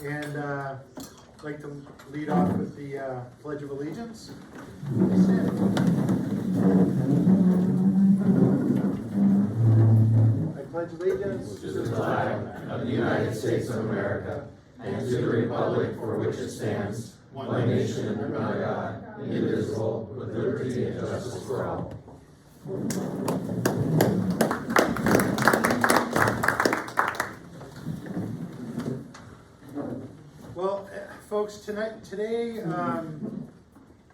And I'd like to lead off with the Pledge of Allegiance. I pledge allegiance to the flag of the United States of America and to the republic for which it stands, one nation under God, indivisible, with liberty and justice for all. Well, folks, today,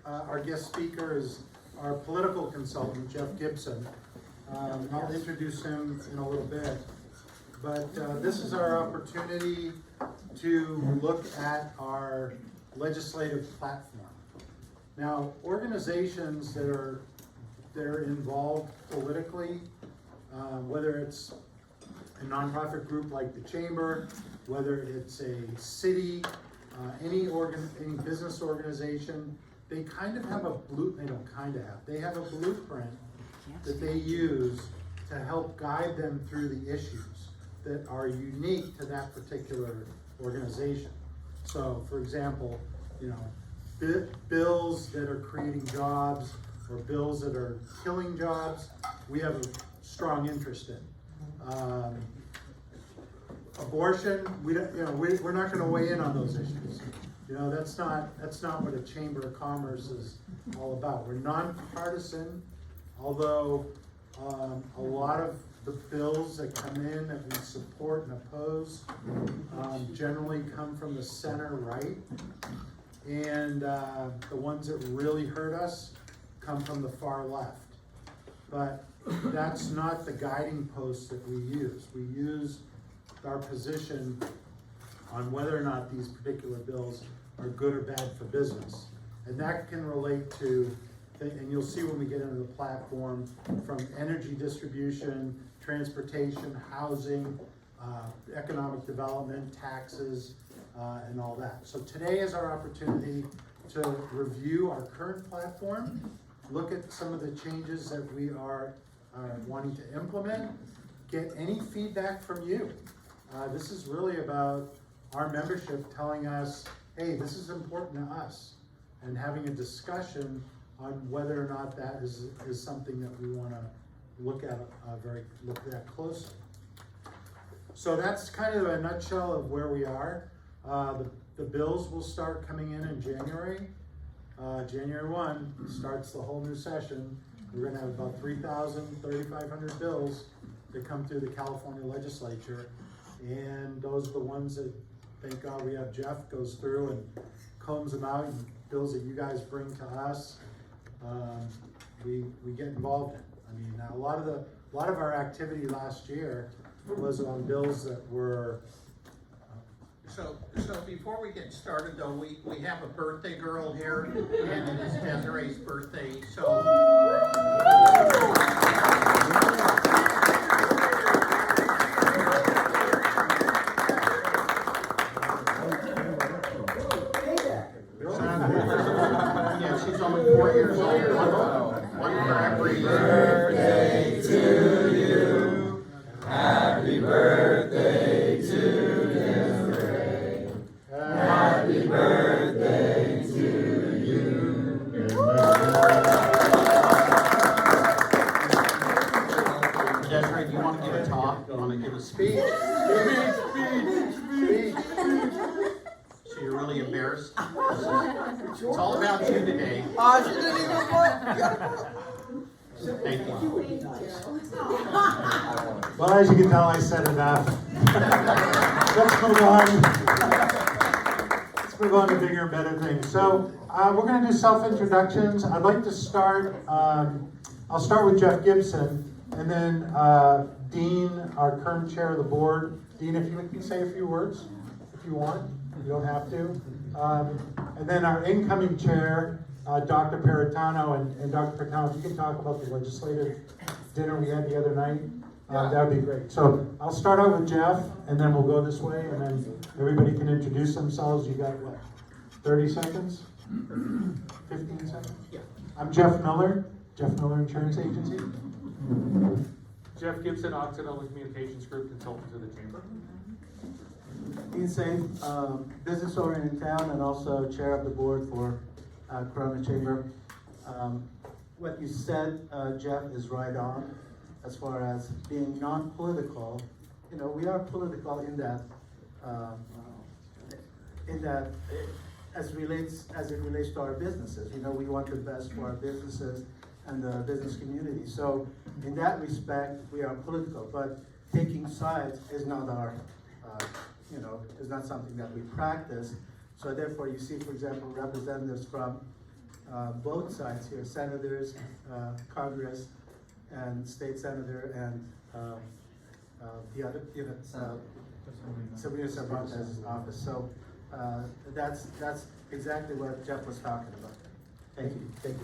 our guest speaker is our political consultant, Jeff Gibson. I'll introduce him in a little bit, but this is our opportunity to look at our legislative platform. Now, organizations that are involved politically, whether it's a nonprofit group like the Chamber, whether it's a city, any business organization, they kind of have a they have a blueprint that they use to help guide them through the issues that are unique to that particular organization. So, for example, bills that are creating jobs or bills that are killing jobs, we have a strong interest in. Abortion, we're not going to weigh in on those issues. That's not what a Chamber of Commerce is all about. We're nonpartisan, although a lot of the bills that come in that we support and oppose generally come from the center right, and the ones that really hurt us come from the far left. But that's not the guiding post that we use. We use our position on whether or not these particular bills are good or bad for business. And that can relate to, and you'll see when we get into the platform, from energy distribution, transportation, housing, economic development, taxes, and all that. So today is our opportunity to review our current platform, look at some of the changes that we are wanting to implement, get any feedback from you. This is really about our membership telling us, hey, this is important to us, and having a discussion on whether or not that is something that we want to look at closely. So that's kind of a nutshell of where we are. The bills will start coming in January. January 1 starts the whole new session. We're going to have about 3,500 bills that come through the California legislature. And those are the ones that, thank God we have Jeff, goes through and combs them out, and bills that you guys bring to us, we get involved in. I mean, a lot of our activity last year was on bills that were. So before we get started though, we have a birthday girl here, and it is Desiree's birthday, so. Yeah, she's only 4 years old. One for every Birthday to you. Happy birthday to you. Happy birthday to you. Desiree, do you want to give a talk? Do you want to give a speech? Speech. So you're really embarrassed? It's all about you today. She didn't even look. Thank you. Well, as you can tell, I said enough. Let's move on. Let's move on to bigger and better things. So we're going to do self-introductions. I'd like to start. I'll start with Jeff Gibson, and then Dean, our current chair of the board. Dean, if you can say a few words, if you want. You don't have to. And then our incoming chair, Dr. Peritano, and Dr. Peritano, if you can talk about the legislative dinner we had the other night, that would be great. So I'll start out with Jeff, and then we'll go this way, and then everybody can introduce themselves. You got what, 30 seconds? 15 seconds? Yeah. I'm Jeff Miller Insurance Agency. Jeff Gibson, Occidental Communications Group, consultant to the Chamber. Dean Safe, business owner in town and also chair of the board for Corona Chamber. What you said, Jeff, is right on as far as being non-political. You know, we are political in that as it relates to our businesses. You know, we want the best for our businesses and the business community. So in that respect, we are political, but taking sides is not our, is not something that we practice. So therefore you see, for example, representatives from both sides here, senators, Congress, and state senator, and the other, Sabrina Cervantes' office. So that's exactly what Jeff was talking about. Thank you, Dean.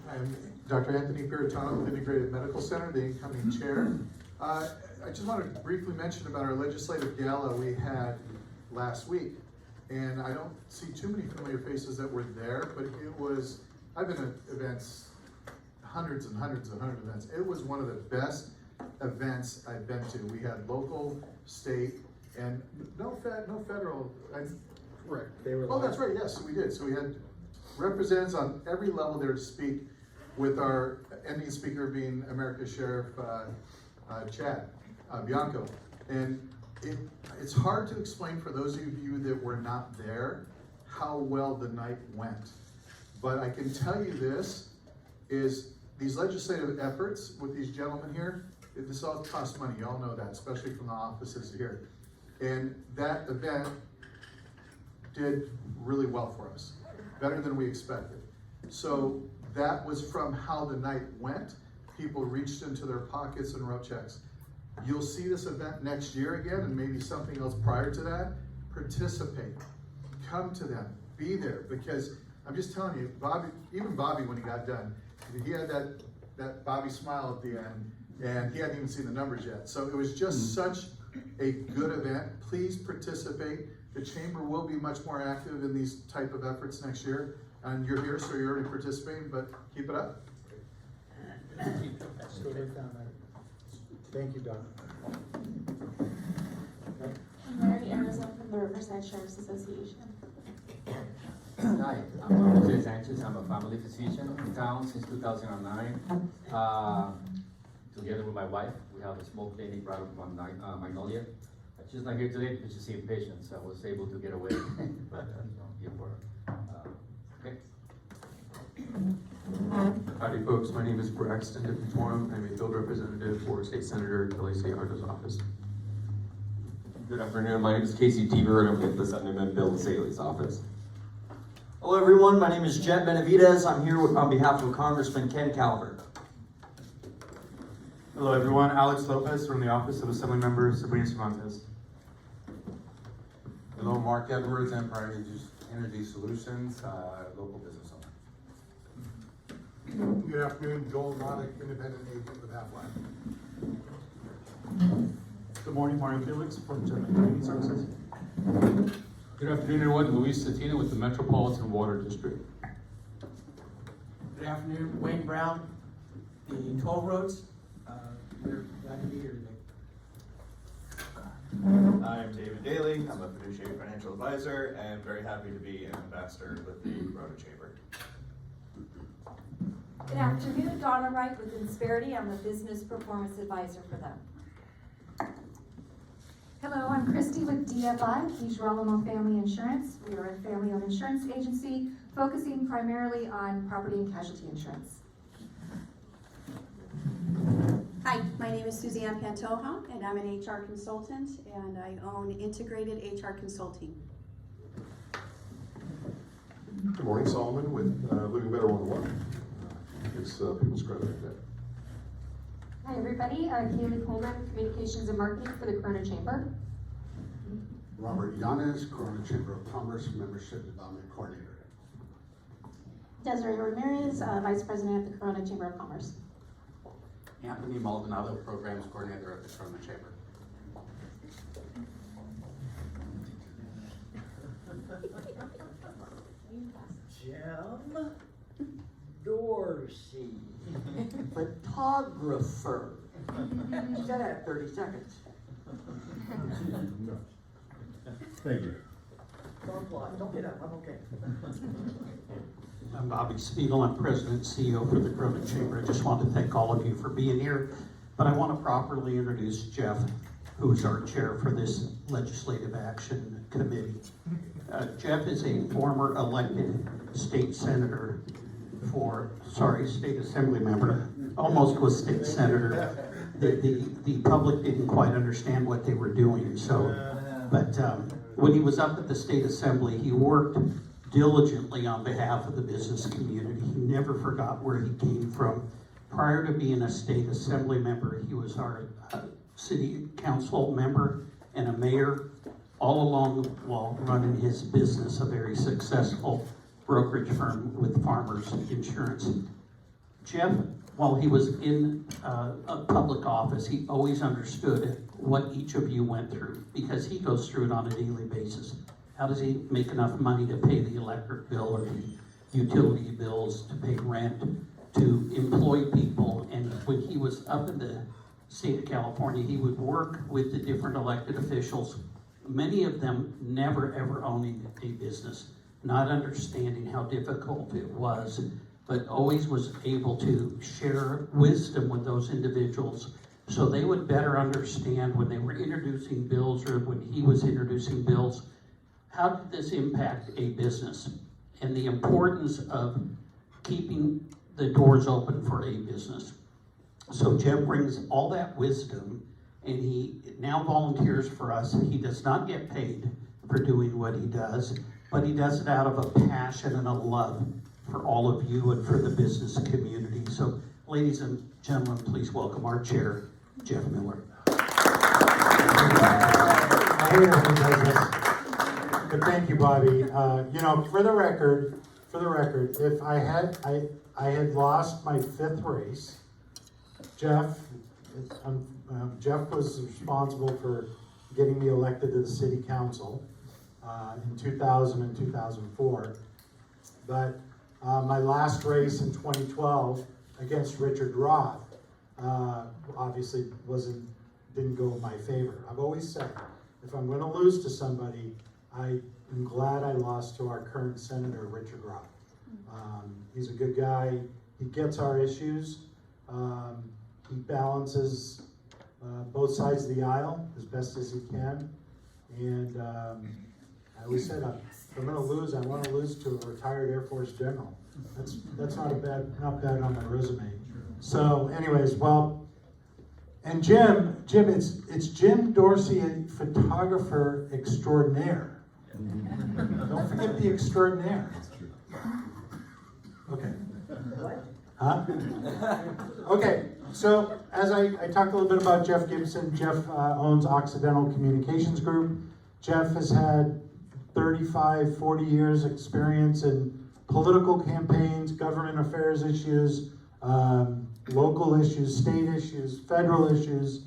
I'm Dr. Anthony Piratano with Integrated Medical Center, the incoming chair. I just wanted to briefly mention about our legislative gala we had last week. And I don't see too many familiar faces that were there, but it was, I've been at events, hundreds and hundreds and hundreds of events. It was one of the best events I've been to. We had local, state, and no federal. Correct. They were. Oh, that's right, yes, we did. So we had representatives on every level there to speak, with our ending speaker being America's Sheriff Chad Bianco. And it's hard to explain for those of you that were not there how well the night went. But I can tell you this, is these legislative efforts with these gentlemen here, this all costs money, you all know that, especially from the offices here. And that event did really well for us, better than we expected. So that was from how the night went. People reached into their pockets and wrote checks. You'll see this event next year again, and maybe something else prior to that. Participate, come to them, be there, because I'm just telling you, Bobby, even Bobby, when he got done, he had that Bobby smile at the end, and he hadn't even seen the numbers yet. So it was just such a good event. Please participate. The chamber will be much more active in these type of efforts next year, and you're here, so you're already participating, but keep it up. Thank you, Don. I'm Mary Arizona from the Riverside Sheriff's Association. Hi, I'm Jose Sanchez. I'm a family physician in town since 2009. Together with my wife, we have a small clinic right on Magnolia. She's not here today because she's seeing patients, so I was able to get away. But here for okay. Howdy folks, my name is Braxton DePatorum. I'm a field representative for State Senator Kelly Seahardo's office. Good afternoon, my name is Casey Deaver and I'm with the Senator Bill Saley's office. Hello everyone, my name is Jet Benavidez. I'm here on behalf of Congressman Ken Calvert. Hello everyone, Alex Lopez from the Office of Assemblymember Sabrina Cervantes. Hello, Mark Edwards, Empire Energy Solutions, local business owner. Good afternoon, Joel Roddick, independent agent with Half-Life. Good morning, Mario Felix from German Community Services. Good afternoon, everyone. Luis Cetina with the Metropolitan Water District. Good afternoon, Wayne Brown, the toll roads. We're glad to be here today. I'm David Daly. I'm a fiduciary financial advisor and very happy to be an ambassador with the Corona Chamber. Good afternoon, Donna Wright with Insperity. I'm a business performance advisor for them. Hello, I'm Christy with DFI, Di Girolamo Family Insurance. We are a family-owned insurance agency focusing primarily on property and casualty insurance. Hi, my name is Suzanne Pantoja, and I'm an HR consultant, and I own Integrated HR Consulting. Good morning, Solomon with Living Better 101. It's People's Credit Day. Hi everybody, Kaylee Coleman, Communications and Marketing for the Corona Chamber. Robert Yanez, Corona Chamber of Commerce Membership Development Coordinator. Desiree Ramirez, Vice President at the Corona Chamber of Commerce. Anthony Maldonado, Programs Coordinator at the Corona Chamber. Jim Dorsey, photographer. She said that 30 seconds. Thank you. Don't applaud, don't get up, I'm okay. I'm Bobby Spiegel, I'm President and CEO for the Corona Chamber. I just want to thank all of you for being here, but I want to properly introduce Jeff, who's our chair for this Legislative Action Committee. Jeff is a former elected state senator state assembly member, almost was state senator. The public didn't quite understand what they were doing, but when he was up at the state assembly, he worked diligently on behalf of the business community. He never forgot where he came from. Prior to being a state assembly member, he was our city council member and a mayor, all along while running his business, a very successful brokerage firm with Farmers Insurance. Jeff, while he was in a public office, he always understood what each of you went through, because he goes through it on a daily basis. How does he make enough money to pay the electric bill or the utility bills, to pay rent, to employ people? And when he was up in the state of California, he would work with the different elected officials, many of them never ever owning a business, not understanding how difficult it was, but always was able to share wisdom with those individuals so they would better understand when they were introducing bills or when he was introducing bills, how did this impact a business and the importance of keeping the doors open for a business. So Jeff brings all that wisdom, and he now volunteers for us. He does not get paid for doing what he does, but he does it out of a passion and a love for all of you and for the business community. So ladies and gentlemen, please welcome our chair, Jeff Miller. I hate it when he does this. But thank you, Bobby. You know, for the record, if I had lost my 5th race, Jeff was responsible for getting me elected to the city council in 2000 and 2004. But my last race in 2012 against Richard Roth obviously didn't go in my favor. I've always said, if I'm going to lose to somebody, I am glad I lost to our current senator, Richard Roth. He's a good guy. He gets our issues. He balances both sides of the aisle as best as he can. And I always said, if I'm going to lose, I want to lose to a retired Air Force general. That's not bad on my resume. So, anyways, well, and Jim, it's Jim Dorsey, photographer extraordinaire. Don't forget the extraordinaire. Okay. Huh? Okay, so as I talked a little bit about Jeff Gibson, Jeff owns Occidental Communications Group. Jeff has had 35, 40 years experience in political campaigns, government affairs issues, local issues, state issues, federal issues.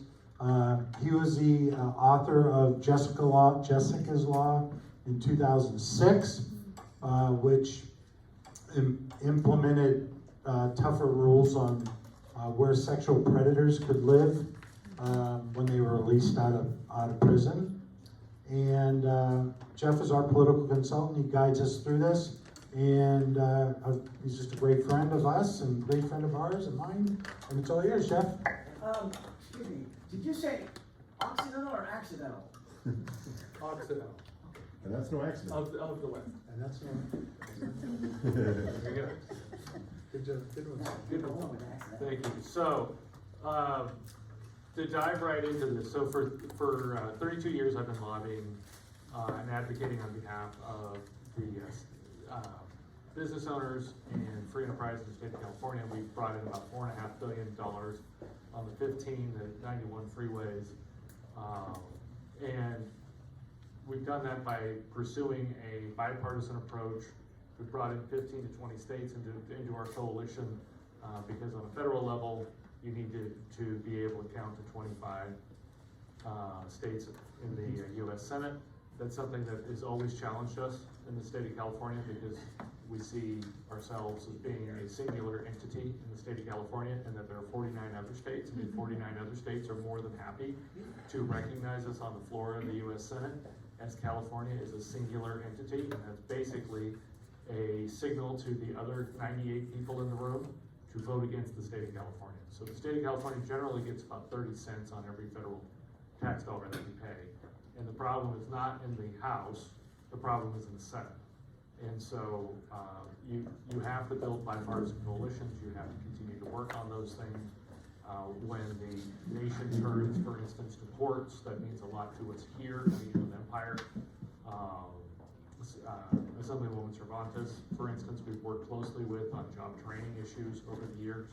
He was the author of Jessica's Law in 2006, which implemented tougher rules on where sexual predators could live when they were released out of prison. And Jeff is our political consultant. He guides us through this. And he's just a great friend of us and a great friend of ours and mine. And it's all yours, Jeff. Excuse me, did you say Occidental or accidental? Occidental. And that's no accident. Of the West. And that's no. There you go. Good job. Good one. Thank you. So, to dive right into this, so for 32 years I've been lobbying and advocating on behalf of the business owners and free enterprise in the state of California. We've brought in about $4.5 billion on the 15 to 91 freeways. And we've done that by pursuing a bipartisan approach. We've brought in 15 to 20 states into our coalition because on a federal level, you need to be able to count to 25 states in the U.S. Senate. That's something that has always challenged us in the state of California because we see ourselves as being a singular entity in the state of California and that there are 49 other states, and 49 other states are more than happy to recognize us on the floor of the U.S. Senate as California is a singular entity, and that's basically a signal to the other 98 people in the room to vote against the state of California. So the state of California generally gets about 30 cents on every federal tax dollar that we pay. And the problem is not in the House, the problem is in the Senate. And so you have to build bipartisan coalitions, you have to continue to work on those things. When the nation turns, for instance, to ports, that means a lot to us here in the Inland Empire. Assemblywoman Cervantes, for instance, we've worked closely with on job training issues over the years.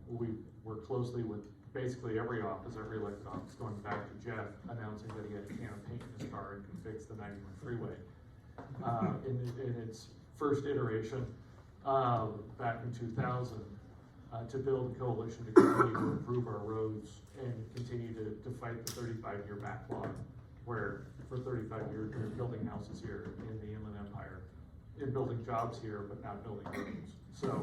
We work closely with basically every office, every elected office, going back to Jeff announcing that he had a can of paint in his car and could fix the 91 freeway. In its first iteration, back in 2000, to build a coalition to continue to improve our roads and continue to fight the 35-year backlog, where for 35 years we were building houses here in the Inland Empire, and building jobs here, but not building roads. So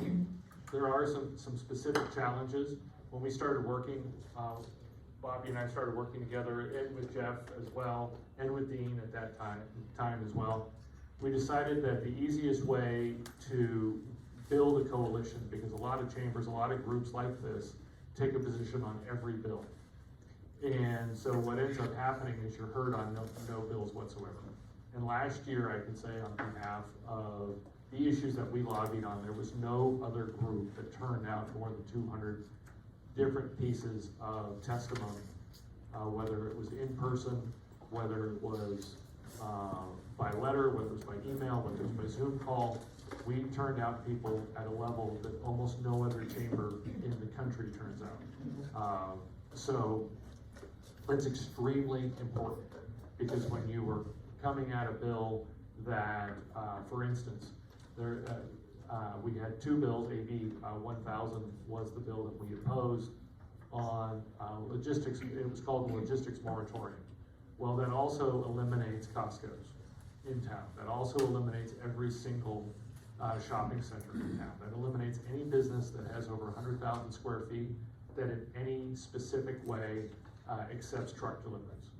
there are some specific challenges. When we started working, Bobby and I started working together, and with Jeff as well, and with Dean at that time as well. We decided that the easiest way to build a coalition, because a lot of chambers, a lot of groups like this, take a position on every bill. And so what ends up happening is you're heard on no bills whatsoever. And last year, I can say on behalf of the issues that we lobbied on, there was no other group that turned out more than 200 different pieces of testimony, whether it was in person, whether it was by letter, whether it was by email, whether it was by Zoom call. We turned out people at a level that almost no other chamber in the country turns out. So that's extremely important, because when you were coming at a bill that, for instance, we had two bills. AB 1000 was the bill that we opposed on logistics. It was called the logistics moratorium. Well, that also eliminates Costco's in town. That also eliminates every single shopping center in town. That eliminates any business that has over 100,000 square feet that in any specific way accepts truck deliveries.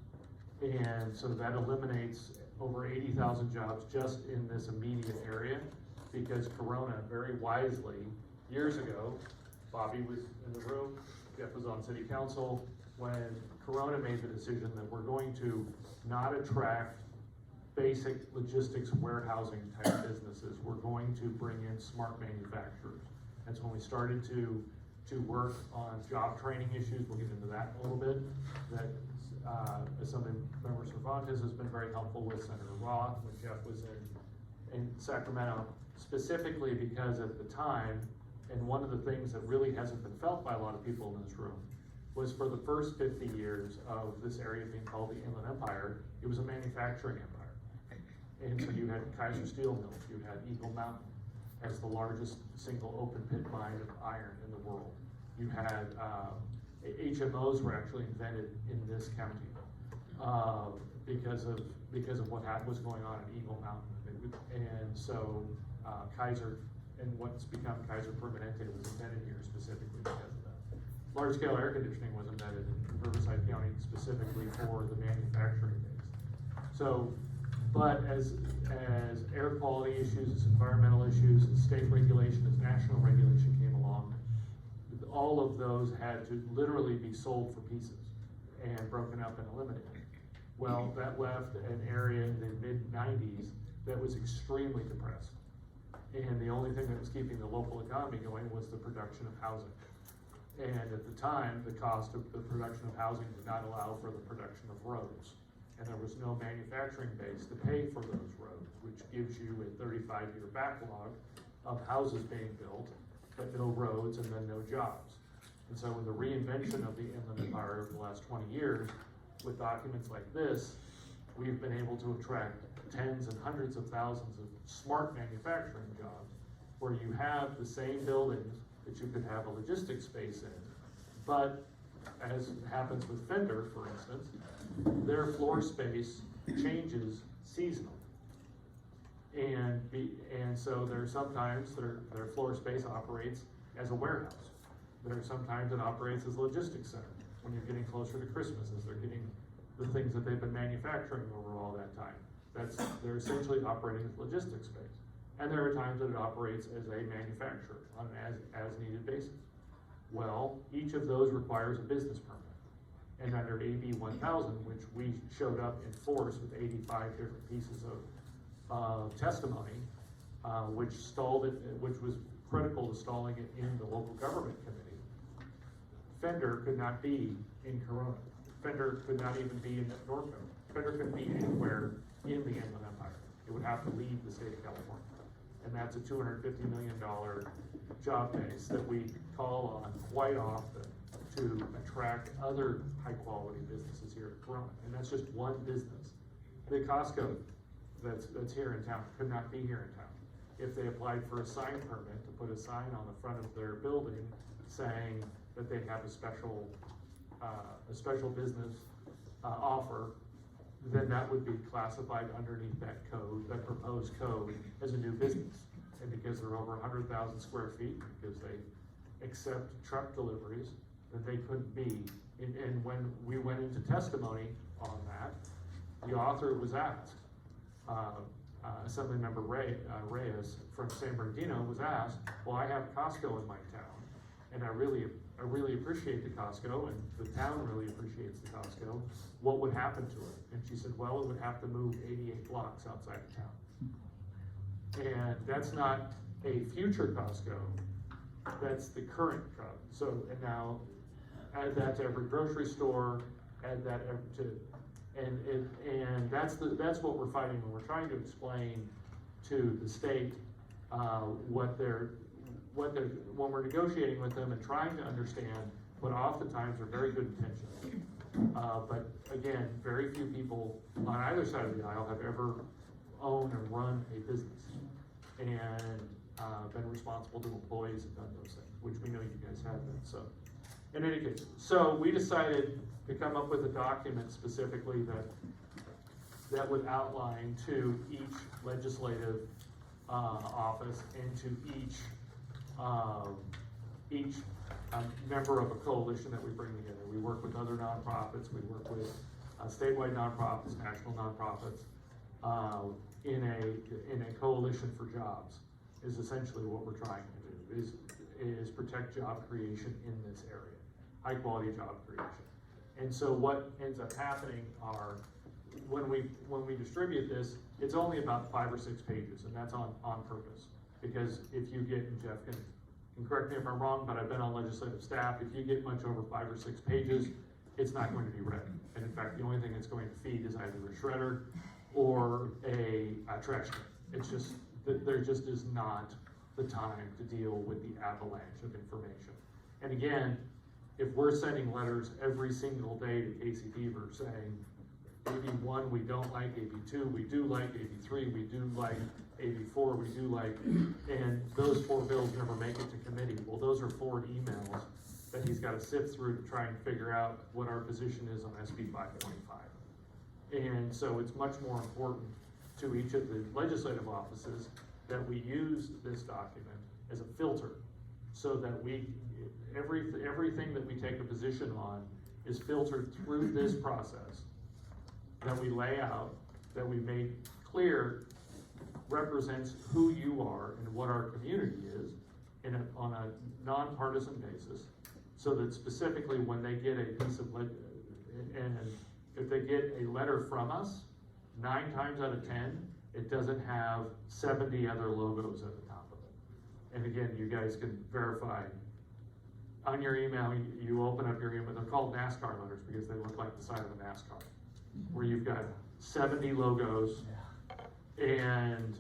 And so that eliminates over 80,000 jobs just in this immediate area, because Corona very wisely, years ago, Bobby was in the room, Jeff was on city council, when Corona made the decision that we're going to not attract basic logistics warehousing type businesses. We're going to bring in smart manufacturers. That's when we started to work on job training issues. We'll get into that a little bit. That Assemblymember Cervantes has been very helpful with, Senator Roth, when Jeff was in Sacramento, specifically because at the time, and one of the things that really hasn't been felt by a lot of people in this room, was for the first 50 years of this area being called the Inland Empire, it was a manufacturing empire. And so you had Kaiser Steel Mills, you had Eagle Mountain as the largest single open pit mine of iron in the world. You had HMOs were actually invented in this county because of what was going on at Eagle Mountain. And so Kaiser, and what's become Kaiser Permanente, was invented here specifically because of that. Large scale air conditioning was invented in Riverside County specifically for the manufacturing base. So, but as air quality issues, as environmental issues, as state regulation, as national regulation came along, all of those had to literally be sold for pieces and broken up and eliminated. Well, that left an area in the mid-90s that was extremely depressed. And the only thing that was keeping the local economy going was the production of housing. And at the time, the cost of the production of housing did not allow for the production of roads. And there was no manufacturing base to pay for those roads, which gives you a 35-year backlog of houses being built, but no roads and then no jobs. And so with the reinvention of the Inland Empire over the last 20 years, with documents like this, we've been able to attract tens and hundreds of thousands of smart manufacturing jobs, where you have the same buildings that you could have a logistics space in, but as happens with Fender, for instance, their floor space changes seasonally. And so there's sometimes their floor space operates as a warehouse. There are sometimes it operates as a logistics center when you're getting closer to Christmas, as they're getting the things that they've been manufacturing over all that time. They're essentially operating as logistics space. And there are times that it operates as a manufacturer on an as needed basis. Well, each of those requires a business permit. And under AB 1000, which we showed up in force with 85 different pieces of testimony, which was critical to stalling it in the local government committee, Fender could not be in Corona. Fender could not even be in Norco. Fender couldn't be anywhere in the Inland Empire. It would have to leave the state of California. And that's a $250 million job base that we call on quite often to attract other high-quality businesses here at Corona. And that's just one business. The Costco that's here in town could not be here in town. If they applied for a sign permit to put a sign on the front of their building saying that they have a special business offer, then that would be classified underneath that code, that proposed code, as a new business. And because they're over 100,000 square feet, because they accept truck deliveries, then they couldn't be. And when we went into testimony on that, the author was asked, Assemblymember Reyes from San Bernardino was asked, well, I have Costco in my town, and I really appreciate the Costco, and the town really appreciates the Costco. What would happen to it? And she said, well, it would have to move 88 blocks outside of town. And that's not a future Costco, that's the current Costco. So, and now add that to every grocery store, add that and that's what we're fighting when we're trying to explain to the state when we're negotiating with them and trying to understand what oftentimes are very good intentions. But again, very few people on either side of the aisle have ever owned or run a business and been responsible to employees and done those things, which we know you guys have been. So, in any case, so we decided to come up with a document specifically that would outline to each legislative office and to each member of a coalition that we bring together. We work with other nonprofits, we work with statewide nonprofits, national nonprofits, in a coalition for jobs is essentially what we're trying to do, is protect job creation in this area, high quality job creation. And so what ends up happening are, when we distribute this, it's only about 5 or 6 pages, and that's on purpose. Because if you get, and Jeff can correct me if I'm wrong, but I've been on legislative staff, if you get much over 5 or 6 pages, it's not going to be read. And in fact, the only thing it's going to feed is either a shredder or a trash can. It's just, there just is not the time to deal with the avalanche of information. And again, if we're sending letters every single day to Casey Deaver saying, AB1 we don't like, AB2 we do like, AB3 we do like, AB4 we do like, and those 4 bills never make it to committee. Well, those are 4 emails that he's got to sift through to try and figure out what our position is on SB 525. And so it's much more important to each of the legislative offices that we use this document as a filter, so that everything that we take a position on is filtered through this process, that we lay out, that we made clear represents who you are and what our community is on a nonpartisan basis, so that specifically when they get a piece of and if they get a letter from us, 9 times out of 10, it doesn't have 70 other logos at the top of it. And again, you guys can verify on your email, you open up your email, they're called NASCAR letters because they look like the side of a NASCAR, where you've got 70 logos, and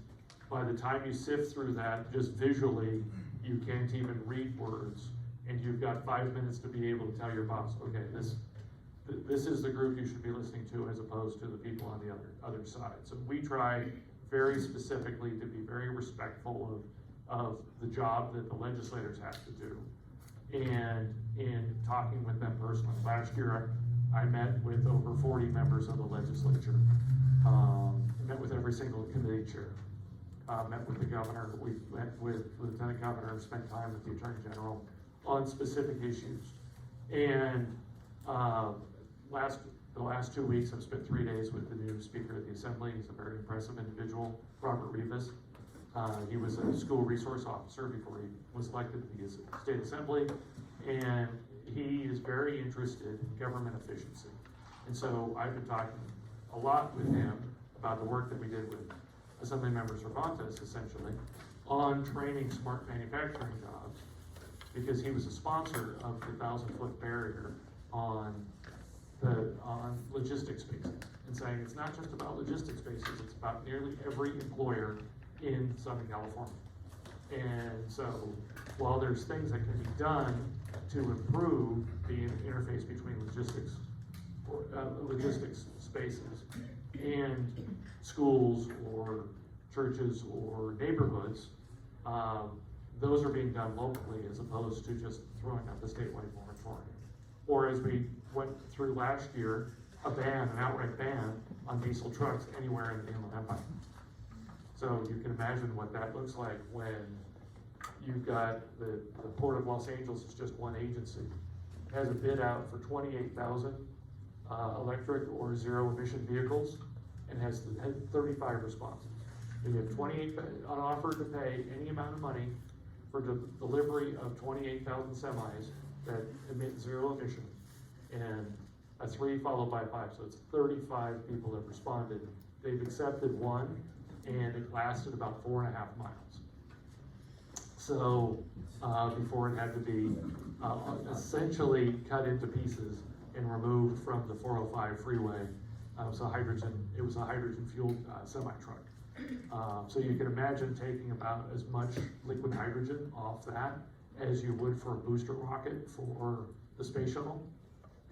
by the time you sift through that, just visually, you can't even read words, and you've got 5 minutes to be able to tell your boss, okay, this is the group you should be listening to, as opposed to the people on the other side. So we try very specifically to be very respectful of the job that the legislators have to do, and in talking with them personally. Last year, I met with over 40 members of the legislature, met with every single committee chair, met with the governor, we met with Lieutenant Governor, and spent time with the Attorney General on specific issues. And The last 2 weeks, I've spent 3 days with the new Speaker of the Assembly. He's a very impressive individual, Robert Rivas. He was a school resource officer before he was elected to the State Assembly, and he is very interested in government efficiency. And so I've been talking a lot with him about the work that we did with Assemblymember Cervantes, essentially, on training smart manufacturing jobs, because he was a sponsor of the 1,000-foot barrier on logistics spaces, and saying it's not just about logistics spaces, it's about nearly every employer in Southern California. And so while there's things that can be done to improve the interface between logistics spaces and schools or churches or neighborhoods, those are being done locally as opposed to just throwing out the statewide moratorium. Or as we went through last year, an outright ban on diesel trucks anywhere in the Inland Empire. So you can imagine what that looks like when you've got the Port of Los Angeles is just one agency. It has a bid out for 28,000 electric or zero emission vehicles and has 35 responses. You have 28 on offer to pay any amount of money for the delivery of 28,000 semis that emit zero emission, and a 3 followed by 5, so it's 35 people that responded. They've accepted one, and it lasted about 4.5 miles. So before it had to be essentially cut into pieces and removed from the 405 freeway. It was a hydrogen fueled semi-truck. So you can imagine taking about as much liquid hydrogen off that as you would for a booster rocket for the space shuttle,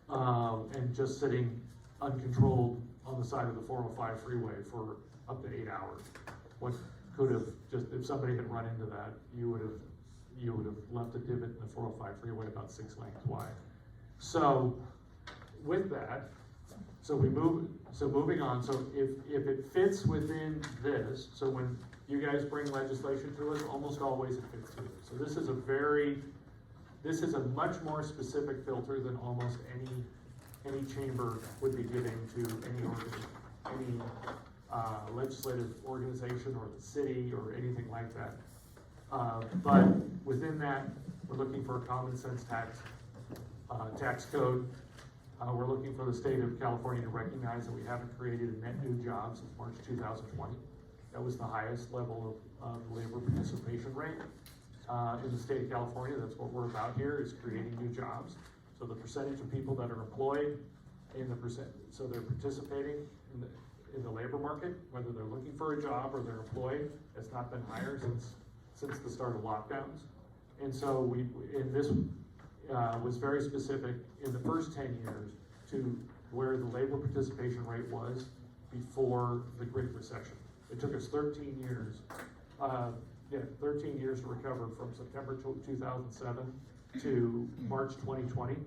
and just sitting uncontrolled on the side of the 405 freeway for up to 8 hours. What could have just, if somebody had run into that, you would have left a divot in the 405 freeway about 6 lengths wide. So with that, moving on, so if it fits within this, so when you guys bring legislation to us, almost always it fits through. So this is a much more specific filter than almost any chamber would be giving to any legislative organization or the city or anything like that. But within that, we're looking for a common sense tax code. We're looking for the state of California to recognize that we haven't created a net new job since March 2020. That was the highest level of labor participation rate in the state of California. That's what we're about here, is creating new jobs. So the percentage of people that are employed so they're participating in the labor market, whether they're looking for a job or they're employed, has not been higher since the start of lockdowns. And so this was very specific in the first 10 years to where the labor participation rate was before the Great Recession. It took us 13 years to recover from September 2007 to March 2020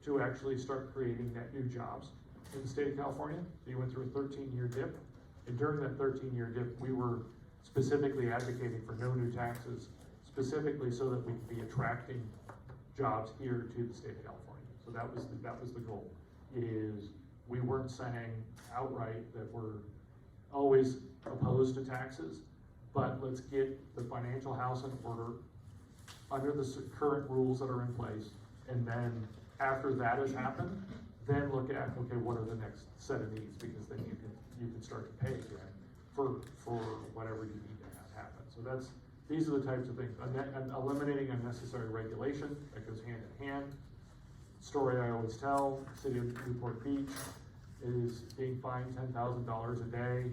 to actually start creating net new jobs in the state of California. So you went through a 13-year dip, and during that 13-year dip, we were specifically advocating for no new taxes, specifically so that we could be attracting jobs here to the state of California. So that was the goal. Is we weren't saying outright that we're always opposed to taxes, but let's get the financial house in order under the current rules that are in place, and then after that has happened, then look at, okay, what are the next set of needs, because then you can start to pay again for whatever you need to have happen. So these are the types of things. Eliminating unnecessary regulation, that goes hand in hand. Story I always tell, City of Newport Beach is being fined $10,000 a day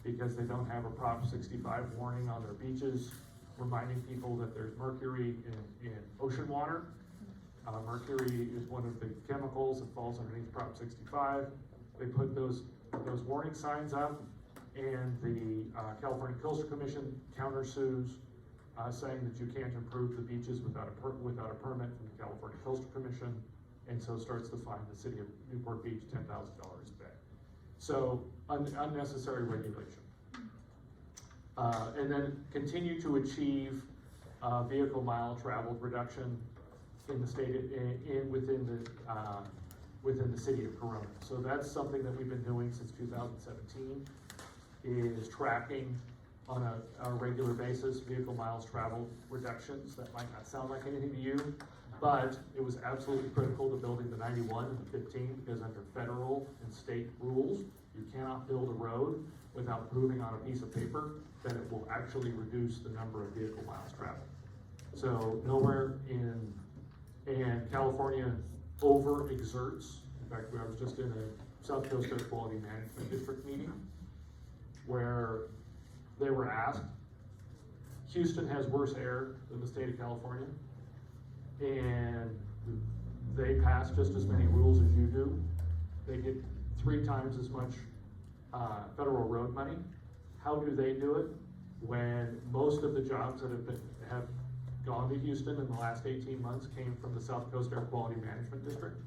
because they don't have a Prop 65 warning on their beaches, reminding people that there's mercury in ocean water. Mercury is one of the chemicals that falls underneath Prop 65. They put those warning signs up, and the California Coastal Commission countersues, saying that you can't improve the beaches without a permit from the California Coastal Commission, and so starts to fine the City of Newport Beach $10,000 a day. So unnecessary regulation. And then continue to achieve vehicle mile traveled reduction in the state, within within the city of Corona. So that's something that we've been doing since 2017, is tracking on a regular basis vehicle miles traveled reductions. That might not sound like anything to you, but it was absolutely critical to building the 91 and the 15, because under federal and state rules, you cannot build a road without proving on a piece of paper that it will actually reduce the number of vehicle miles traveled. So nowhere in California overexerts. In fact, I was just in a South Coast Air Quality Management District meeting where they were asked, Houston has worse air than the state of California, and they pass just as many rules as you do. They get 3 times as much federal road money. How do they do it when most of the jobs that have gone to Houston in the last 18 months came from the South Coast Air Quality Management District?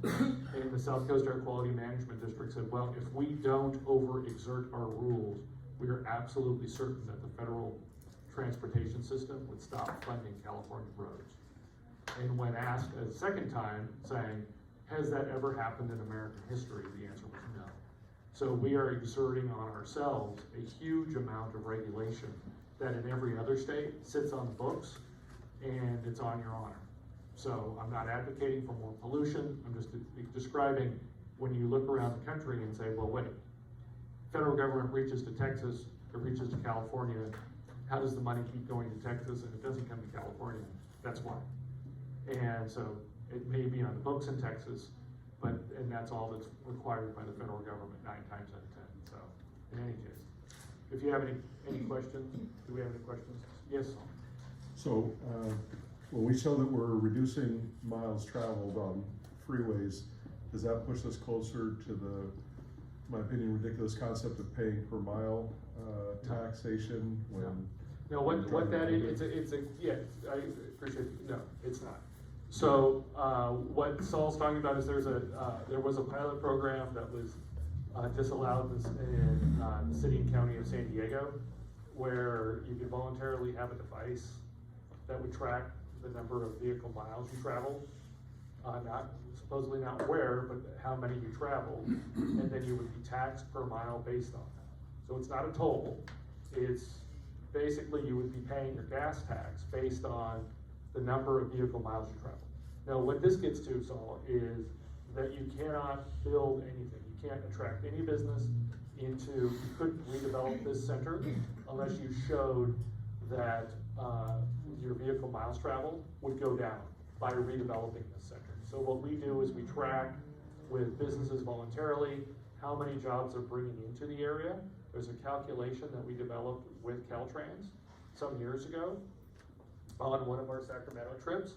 And the South Coast Air Quality Management District said, well, if we don't overexert our rules, we are absolutely certain that the federal transportation system would stop funding California roads. And when asked a second time, saying, has that ever happened in American history? The answer was no. So we are exerting on ourselves a huge amount of regulation that in every other state sits on the books and it's on your honor. So I'm not advocating for more pollution. I'm just describing when you look around the country and say, well, wait, federal government reaches to Texas, it reaches to California. How does the money keep going to Texas and it doesn't come to California? That's why. And so it may be on the books in Texas, and that's all that's required by the federal government 9 times out of 10. So in any case, if you have any questions, do we have any questions? Yes. So when we show that we're reducing miles traveled on freeways, does that push us closer to the, in my opinion, ridiculous concept of paying per mile taxation when? No, what that is, yeah, I appreciate it. No, it's not. So what Saul's talking about is there was a pilot program that was disallowed in the city and county of San Diego, where you could voluntarily have a device that would track the number of vehicle miles you traveled, supposedly not where, but how many you traveled, and then you would be taxed per mile based on that. So it's not a toll, it's basically you would be paying your gas tax based on the number of vehicle miles you travel. Now what this gets to, Saul, is that you cannot build anything. You can't attract any business you couldn't redevelop this center unless you showed that your vehicle miles traveled would go down by redeveloping this center. So what we do is we track with businesses voluntarily how many jobs they're bringing into the area. There's a calculation that we developed with Caltrans some years ago on one of our Sacramento trips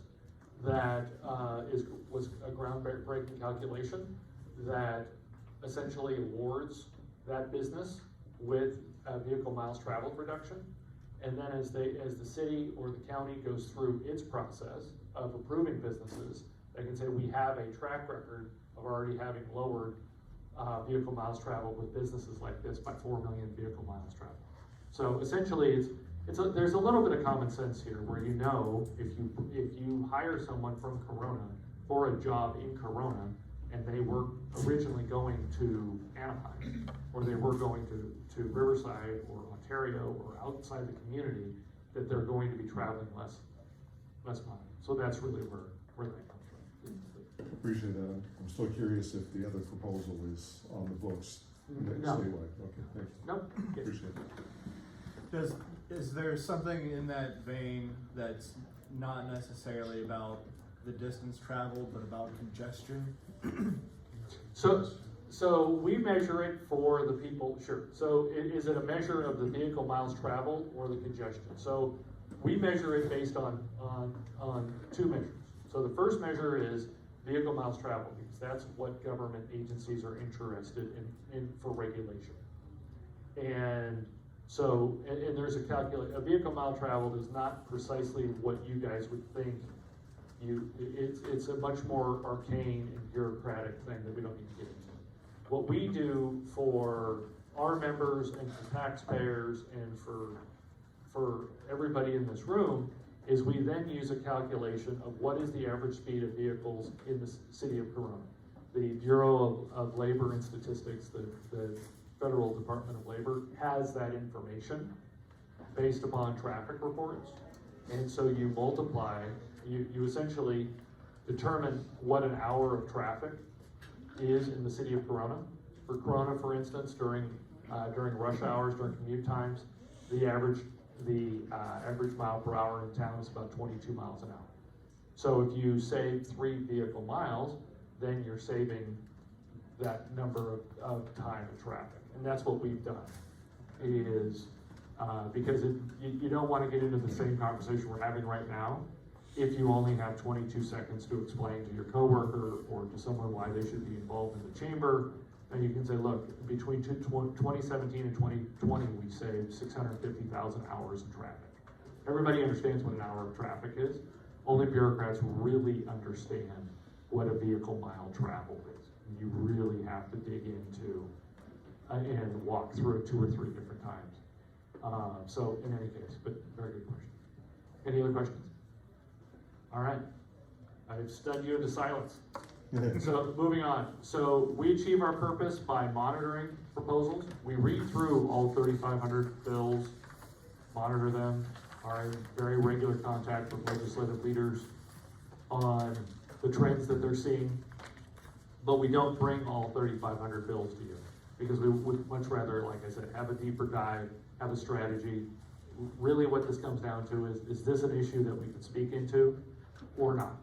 that was a groundbreaking calculation that essentially awards that business with a vehicle miles traveled reduction. And then as the city or the county goes through its process of approving businesses, they can say we have a track record of already having lowered vehicle miles traveled with businesses like this by 4 million vehicle miles traveled. So essentially there's a little bit of common sense here where you know if you hire someone from Corona for a job in Corona and they were originally going to Anaheim or they were going to Riverside or Ontario or outside the community, that they're going to be traveling less money. So that's really where that comes from. Appreciate that. I'm still curious if the other proposal is on the books statewide. Okay, thank you. Nope. Appreciate it. Is there something in that vein that's not necessarily about the distance traveled, but about congestion? So we measure it for the people, sure. So is it a measure of the vehicle miles traveled or the congestion? So we measure it based on 2 measures. So the first measure is vehicle miles traveled, because that's what government agencies are interested in for regulation. And so, and there's a calculation. A vehicle mile traveled is not precisely what you guys would think. It's a much more arcane and bureaucratic thing that we don't need to get into. What we do for our members and for taxpayers and for everybody in this room is we then use a calculation of what is the average speed of vehicles in the city of Corona. the Bureau of Labor and Statistics, the Federal Department of Labor, has that information based upon traffic reports. And so you multiply, you essentially determine what an hour of traffic is in the city of Corona. For Corona, for instance, during rush hours, during commute times, the average mile per hour in town is about 22 miles an hour. So if you save 3 vehicle miles, then you're saving that number of time of traffic. And that's what we've done, is because you don't want to get into the same conversation we're having right now if you only have 22 seconds to explain to your coworker or to someone why they should be involved in the chamber. And you can say, look, between 2017 and 2020, we saved 650,000 hours of traffic. Everybody understands what an hour of traffic is. Only bureaucrats really understand what a vehicle mile traveled is. You really have to dig into and walk through it 2 or 3 different times. So in any case, but very good question. Any other questions? All right, I've stunned you into silence. So moving on. So we achieve our purpose by monitoring proposals. We read through all 3,500 bills, monitor them, are in very regular contact with legislative leaders on the trends that they're seeing, but we don't bring all 3,500 bills to you because we would much rather, like I said, have a deeper dive, have a strategy. Really what this comes down to is this an issue that we can speak into or not?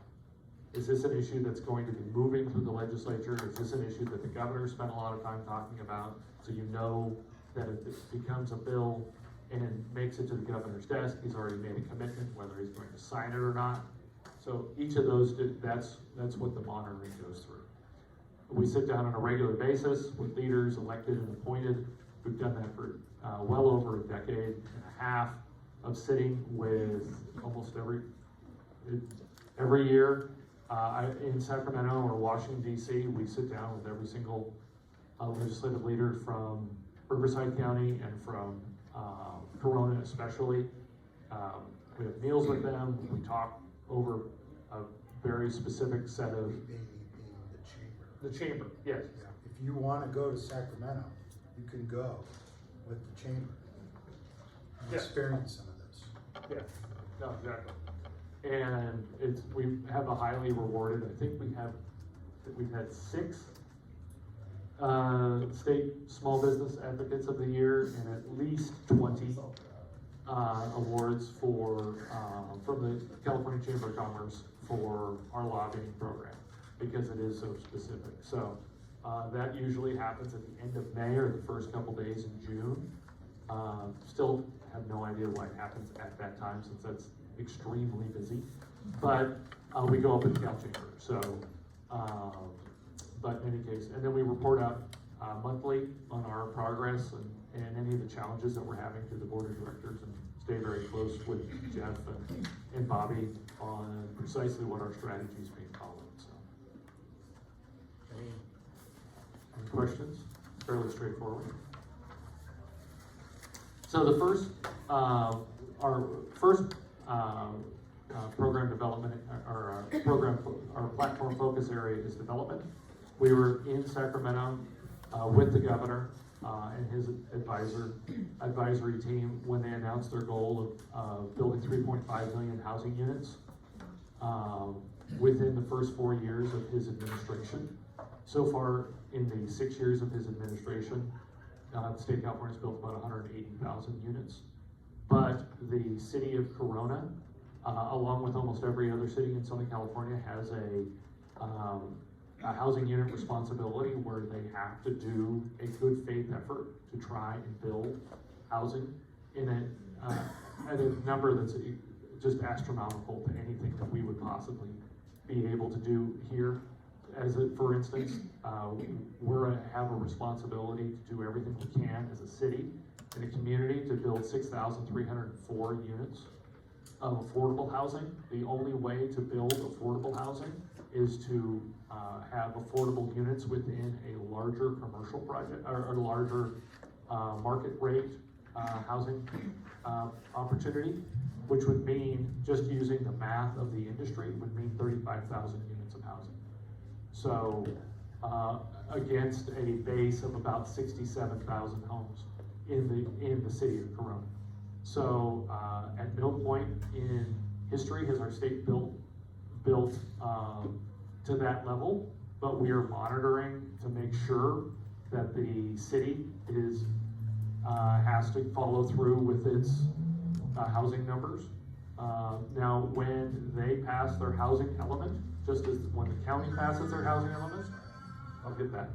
Is this an issue that's going to be moving through the legislature? Is this an issue that the governor spent a lot of time talking about? So you know that if it becomes a bill and makes it to the governor's desk, he's already made a commitment, whether he's going to sign it or not. So each of those, that's what the monitoring goes through. We sit down on a regular basis with leaders elected and appointed. We've done that for well over a decade and a half of sitting with almost every year. In Sacramento or Washington, D.C., we sit down with every single legislative leader from Riverside County and from Corona especially. We have meals with them. We talk over a very specific set of... The chamber, yes. Yeah. If you want to go to Sacramento, you can go with the chamber and experience some of this. Yeah, no, exactly. And we have a highly rewarded, I think we've had 6 state small business advocates of the year and at least 20 awards from the California Chamber of Commerce for our lobbying program because it is so specific. So that usually happens at the end of May or the first couple days in June. Still have no idea why it happens at that time since that's extremely busy, but we go up in the Cal Chamber. So, but in any case, and then we report out monthly on our progress and any of the challenges that we're having to the board of directors and stay very close with Jeff and Bobby on precisely what our strategy is being followed. So, any questions? Fairly straightforward. So the first, our first program development, our platform focus area is development. We were in Sacramento with the governor and his advisory team when they announced their goal of building 3.5 million housing units within the first 4 years of his administration. So far, in the 6 years of his administration, the state of California has built about 180,000 units. But the city of Corona, along with almost every other city in Southern California, has a housing unit responsibility where they have to do a good faith effort to try and build housing in at a number that's just astronomical to anything that we would possibly be able to do here. For instance, we have a responsibility to do everything we can as a city and a community to build 6,304 units of affordable housing. The only way to build affordable housing is to have affordable units within a larger commercial project or a larger market rate housing opportunity, which would mean, just using the math of the industry, would mean 35,000 units of housing. So against a base of about 67,000 homes in the city of Corona. So at no point in history has our state built to that level, but we are monitoring to make sure that the city has to follow through with its housing numbers. Now, when they pass their housing element, just as when the county passes their housing element, I'll get that.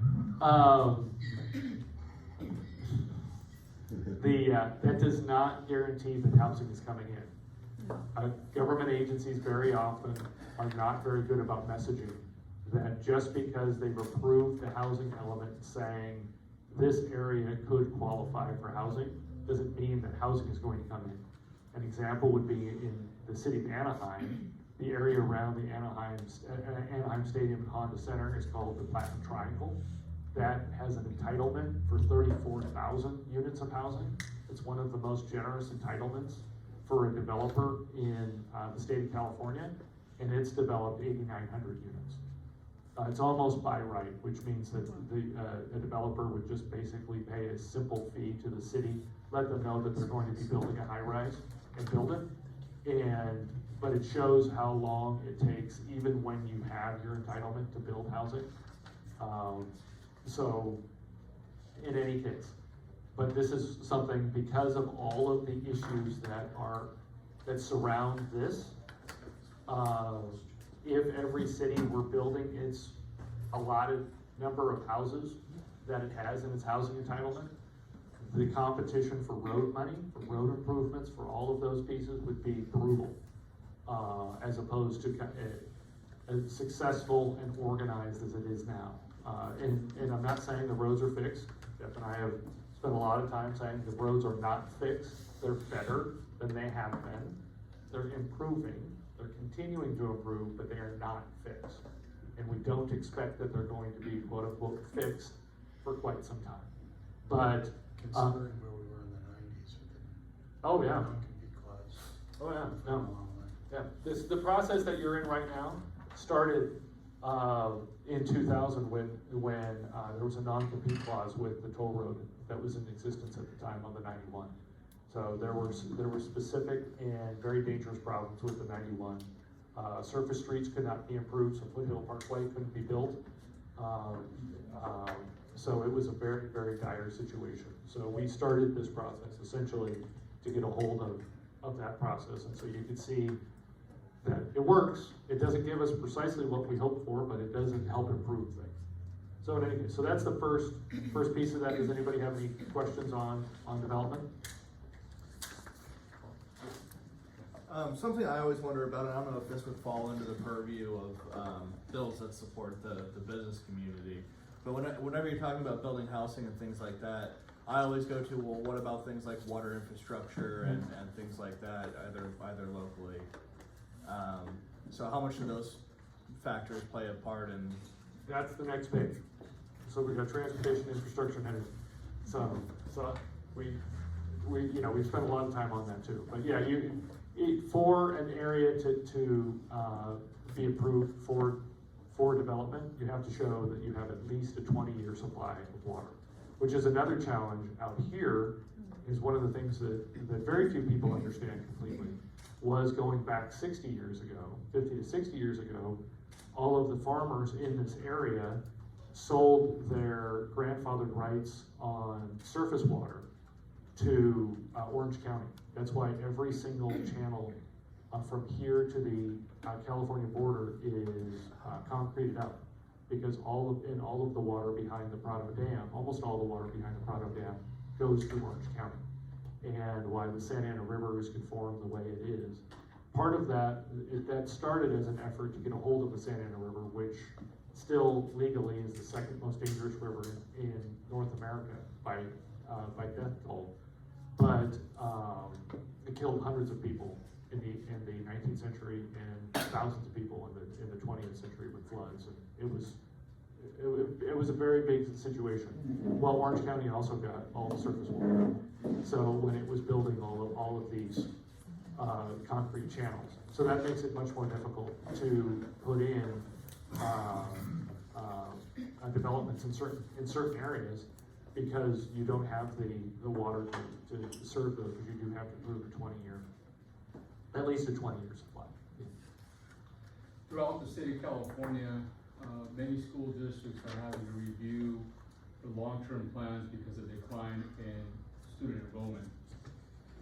That does not guarantee that housing is coming in. Government agencies very often are not very good about messaging that just because they've approved the housing element saying this area could qualify for housing doesn't mean that housing is going to come in. An example would be in the city of Anaheim. The area around the Anaheim Stadium and Honda Center is called the Platinum Triangle. That has an entitlement for 34,000 units of housing. It's one of the most generous entitlements for a developer in the state of California, and it's developed 8,900 units. It's almost by right, which means that a developer would just basically pay a simple fee to the city, let them know that they're going to be building a high-rise, and build it. But it shows how long it takes, even when you have your entitlement to build housing. So, in any case, but this is something because of all of the issues that surround this. If every city were building its allotted number of houses that it has in its housing entitlement, the competition for road money, for road improvements, for all of those pieces would be brutal, as opposed to as successful and organized as it is now. And I'm not saying the roads are fixed. Jeff and I have spent a lot of time saying the roads are not fixed. They're better than they have been. They're improving. They're continuing to improve, but they are not fixed. And we don't expect that they're going to be quote unquote fixed for quite some time. But Considering where we were in the 90s with the oh yeah, non-compete clause. oh yeah, no, yeah. The process that you're in right now started in 2000 when there was a non-compete clause with the toll road that was in existence at the time on the 91. So there were specific and very dangerous problems with the 91. Surface streets could not be improved, so Foothill Parkway couldn't be built. So it was a very, very dire situation. So we started this process essentially to get a hold of that process. And so you can see that it works. It doesn't give us precisely what we hoped for, but it doesn't help improve things. So in any case, so that's the first piece of that. Does anybody have any questions on development? Something I always wonder about, and I don't know if this would fall into the purview of bills that support the business community, but whenever you're talking about building housing and things like that, I always go to, well, what about things like water infrastructure and things like that, either locally? So how much do those factors play a part in? That's the next page. So we've got transportation, infrastructure, and energy. So we spent a lot of time on that too. But yeah, for an area to be approved for development, you have to show that you have at least a 20-year supply of water, which is another challenge out here. Is one of the things that very few people understand completely. Was going back 60 years ago, 50 to 60 years ago, all of the farmers in this area sold their grandfathered rights on surface water to Orange County. That's why every single channel from here to the California border is concreted up, because all of the water behind the Prado Dam, almost all the water behind the Prado Dam, goes to Orange County. And why the Santa Ana River is conformed the way it is. Part of that started as an effort to get a hold of the Santa Ana River, which still legally is the second most dangerous river in North America by death toll. But it killed hundreds of people in the 19th century and thousands of people in the 20th century with floods. And it was a very big situation. Well, Orange County also got all the surface water. So when it was building all of these concrete channels. So that makes it much more difficult to put in developments in certain areas, because you don't have the water to serve those, because you do have to prove at least a 20-year supply. Throughout the state of California, many school districts are having to review the long-term plans because of decline in student enrollment.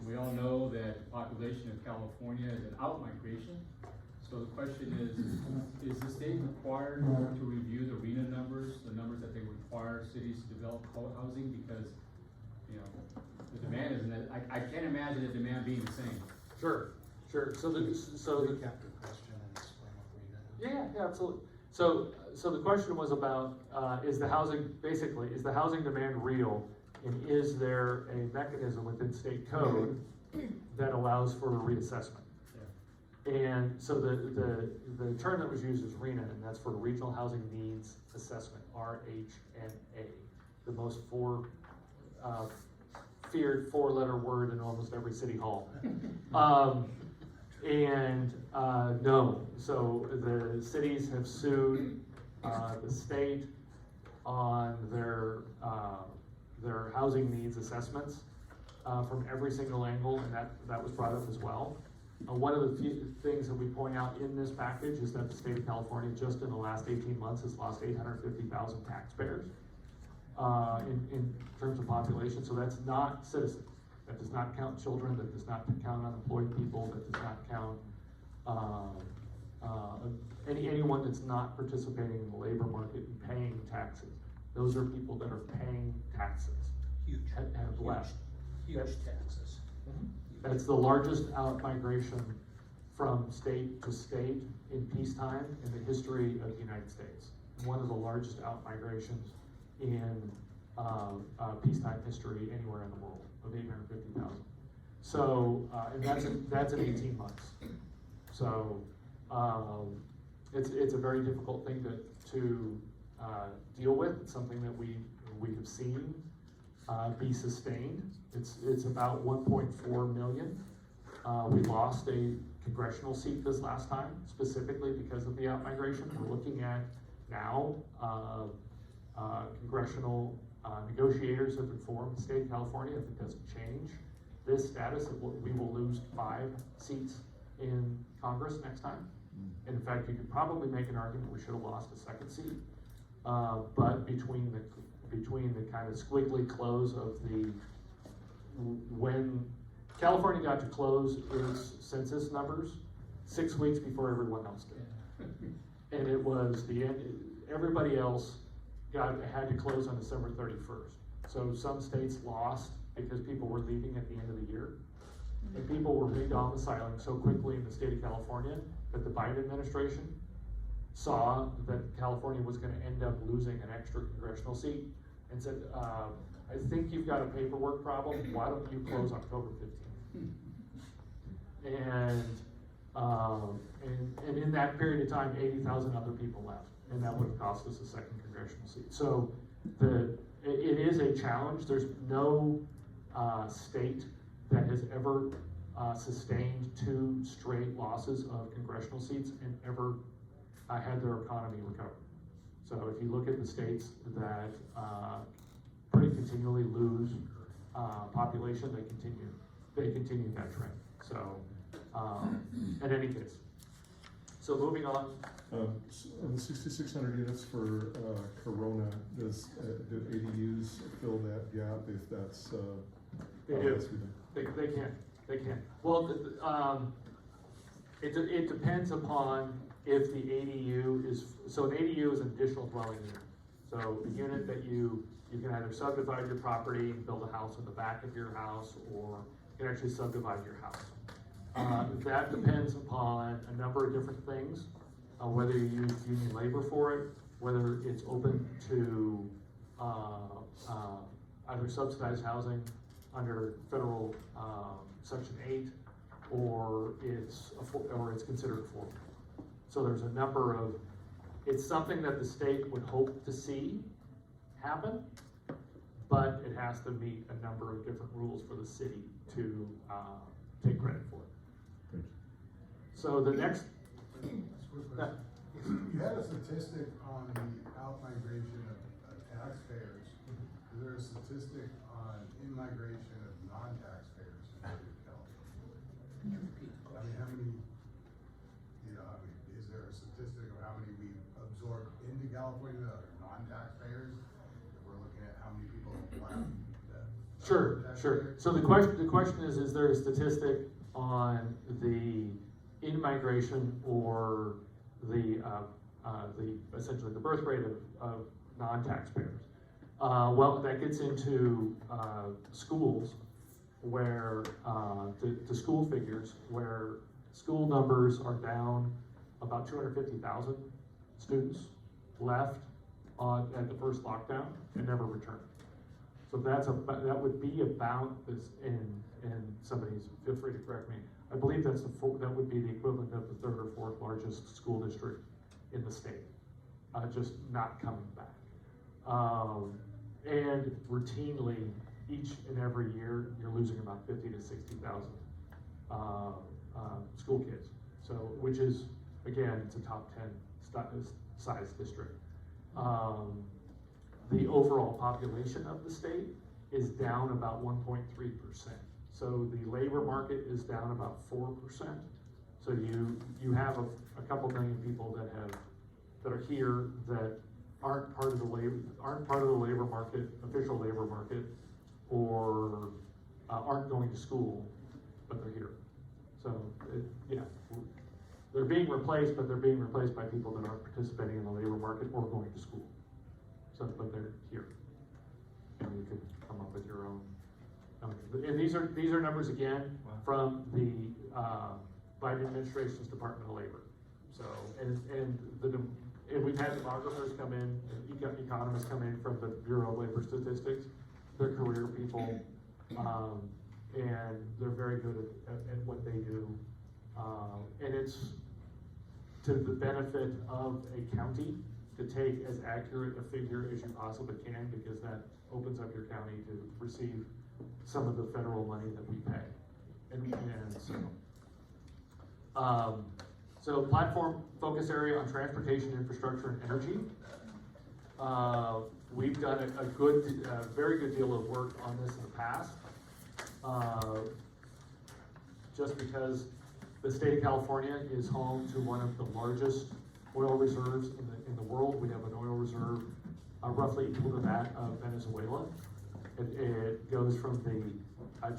We all know that the population of California is an out-migration. So the question is the state required to review the RENA numbers, the numbers that they require cities to develop housing? Because, you know, the demand isn't that, I can't imagine the demand being the same. Sure. So Recap the question and explain what we did. Yeah, absolutely. So the question was about, is the housing demand real, and is there a mechanism within state code that allows for a reassessment? Yeah. And so the term that was used is RHNA, and that's for Regional Housing Needs Assessment, RHNA, the most feared four-letter word in almost every city hall. No, so the cities have sued the state on their housing needs assessments from every single angle, and that was brought up as well. One of the few things that we point out in this package is that the state of California, just in the last 18 months, has lost 850,000 taxpayers in terms of population. So that's not citizens. That does not count children. That does not count unemployed people. That does not count anyone that's not participating in the labor market and paying taxes. Those are people that are paying taxes. Huge. Have left. Huge taxes. Mm-hmm. That's the largest out-migration from state to state in peacetime in the history of the United States. One of the largest out-migrations in peacetime history anywhere in the world, of 850,000. So, and that's in 18 months. So, it's a very difficult thing to deal with. It's something that we have seen be sustained. It's about 1.4 million. We lost a congressional seat this last time, specifically because of the out-migration. We're looking at now congressional negotiators have informed the state of California, if it doesn't change this status, we will lose 5 seats in Congress next time. And in fact, you could probably make an argument we should have lost a 2nd seat. But between the kind of squiggly close of when California got to close its census numbers 6 weeks before everyone else did. And it was the end, everybody else had to close on December 31st. So some states lost because people were leaving at the end of the year. And people were re-domiciling so quickly in the state of California that the Biden administration saw that California was going to end up losing an extra congressional seat and said, I think you've got a paperwork problem. Why don't you close October 15th? And in that period of time, 80,000 other people left, and that would have cost us a 2nd congressional seat. So it is a challenge. There's no state that has ever sustained 2 straight losses of congressional seats and ever had their economy recover. So if you look at the states that pretty continually lose population, they continue that trend. So in any case, so moving on. The 6,600 units for Corona, do ADUs fill that gap if that's? They do. They can. Well, it depends upon if the ADU is, so an ADU is an additional dwelling unit. So a unit that you can either subdivide your property and build a house in the back of your house, or you can actually subdivide your house. That depends upon a number of different things, whether you use union labor for it, whether it's open to either subsidized housing under federal Section 8, or it's considered affordable. So there's a number of, it's something that the state would hope to see happen, but it has to meet a number of different rules for the city to take credit for it. So the next. You you had a statistic on the out-migration of taxpayers. Is there a statistic on in-migration of non-taxpayers in California? I mean, how many, is there a statistic of how many we absorb into California that are non-taxpayers? If we're looking at how many people left that Sure. So the question is there a statistic on the in-migration or the essentially the birth rate of non-taxpayers? Well, that gets into schools where the school figures where school numbers are down about 250,000 students left at the first lockdown and never returned. So that would be about this and somebody's, feel free to correct me. I believe that would be the equivalent of the third or fourth largest school district in the state, just not coming back. And routinely, each and every year, you're losing about 50 to 60,000 school kids. So, which is, again, it's a top 10 size district. The overall population of the state is down about 1.3%. So the labor market is down about 4%. So you have a couple million people that are here that aren't part of the labor market, official labor market, or aren't going to school, but they're here. So they're being replaced, but they're being replaced by people that aren't participating in the labor market or going to school. So, but they're here, and you can come up with your own. And these are numbers again from the Biden administration's Department of Labor. So and we've had demographers come in, economists come in from the Bureau of Labor Statistics. They're career people, and they're very good at what they do. And it's to the benefit of a county to take as accurate a figure as you possibly can, because that opens up your county to receive some of the federal money that we pay. And so platform focus area on transportation, infrastructure, and energy. We've done a very good deal of work on this in the past. Just because the state of California is home to one of the largest oil reserves in the world. We have an oil reserve roughly equal to that of Venezuela. It goes from the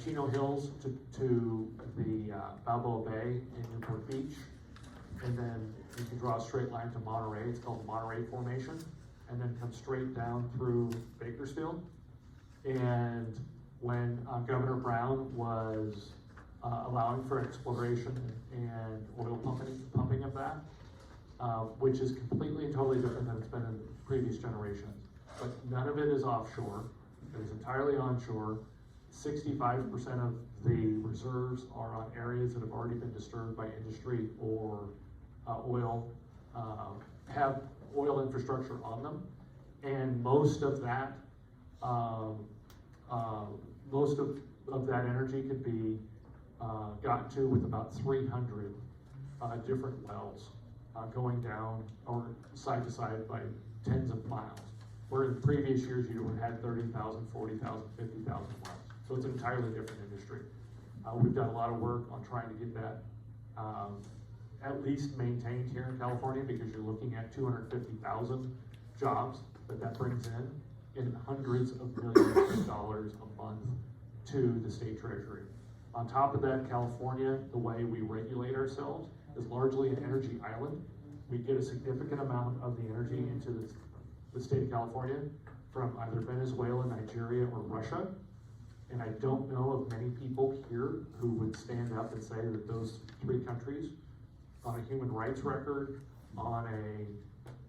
Chino Hills to the Balboa Bay in Newport Beach, and then you can draw a straight line to Monterey. It's called the Monterey Formation, and then come straight down through Bakersfield. And when Governor Brown was allowing for exploration and oil pumping of that, which is completely and totally different than it's been in previous generations. But none of it is offshore. It is entirely onshore. 65% of the reserves are on areas that have already been disturbed by industry or have oil infrastructure on them. And most of that, energy could be gotten to with about 300 different wells going down or side to side by tens of miles. Where in previous years you would have had 30,000, 40,000, 50,000 miles. So it's an entirely different industry. We've done a lot of work on trying to get that at least maintained here in California, because you're looking at 250,000 jobs that brings in hundreds of millions of dollars a month to the state treasury. On top of that, California, the way we regulate ourselves is largely an energy island. We get a significant amount of the energy into the state of California from either Venezuela, Nigeria, or Russia. And I don't know of many people here who would stand up and say that those three countries, on a human rights record, on a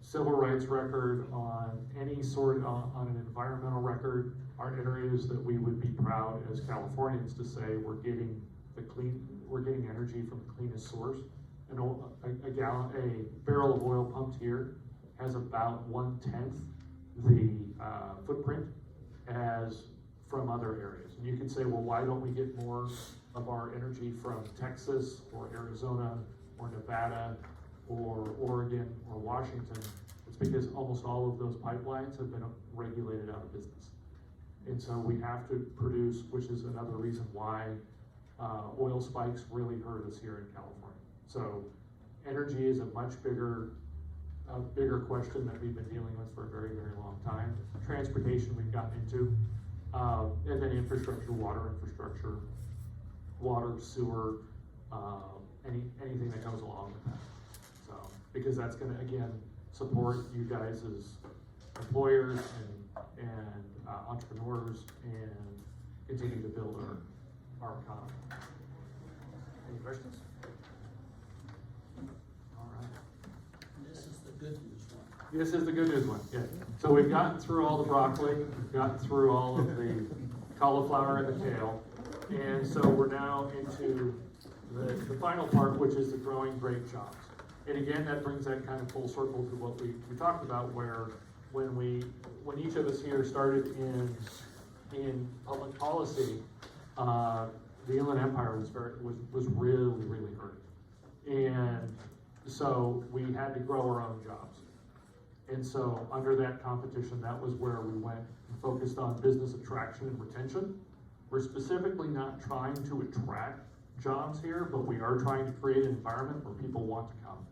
civil rights record, on any sort, on an environmental record, are areas that we would be proud as Californians to say we're getting energy from the cleanest source. And a barrel of oil pumped here has about 1/10 the footprint as from other areas. And you can say, well, why don't we get more of our energy from Texas or Arizona or Nevada or Oregon or Washington, it's because almost all of those pipelines have been regulated out of business. And so we have to produce, which is another reason why oil spikes really hurt us here in California. So energy is a much bigger question that we've been dealing with for a very, very long time. Transportation we've gotten into, and then infrastructure, water, sewer, anything that goes along with that. So, because that's gonna, again, support you guys as employers and entrepreneurs and continue to build our economy. Any questions? All right. This is the good news one. This is the good news one, yeah. So we've gotten through all the broccoli, we've gotten through all of the cauliflower and the kale, and so we're now into the final part, which is the growing great jobs. And again, that brings that kind of full circle to what we talked about, where when each of us here started in public policy, the Inland Empire was really, really hurting. And so we had to grow our own jobs. And so under that competition, that was where we went and focused on business attraction and retention. We're specifically not trying to attract jobs here, but we are trying to create an environment where people want to come.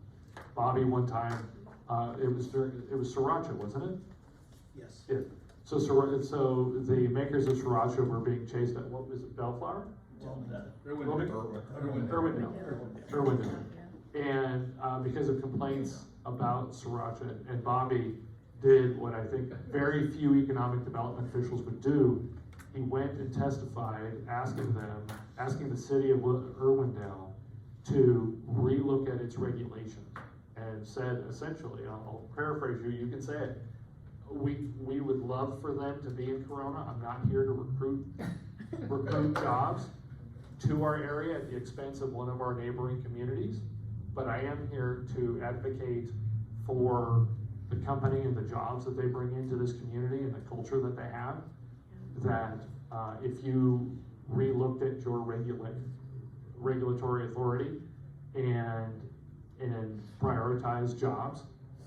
Bobby, one time, it was sriracha, wasn't it? Yes. Yeah. So the makers of sriracha were being chased at, what was it, Bellflower? Irwindale. And because of complaints about sriracha, and Bobby did what I think very few economic development officials would do. He went and testified, asking the city of Irwindale to relook at its regulations, and said essentially, I'll paraphrase you can say it, we would love for them to be in Corona. I'm not here to recruit jobs to our area at the expense of one of our neighboring communities, but I am here to advocate for the company and the jobs that they bring into this community and the culture that they have, that if you re-looked at your regulatory authority and prioritize jobs,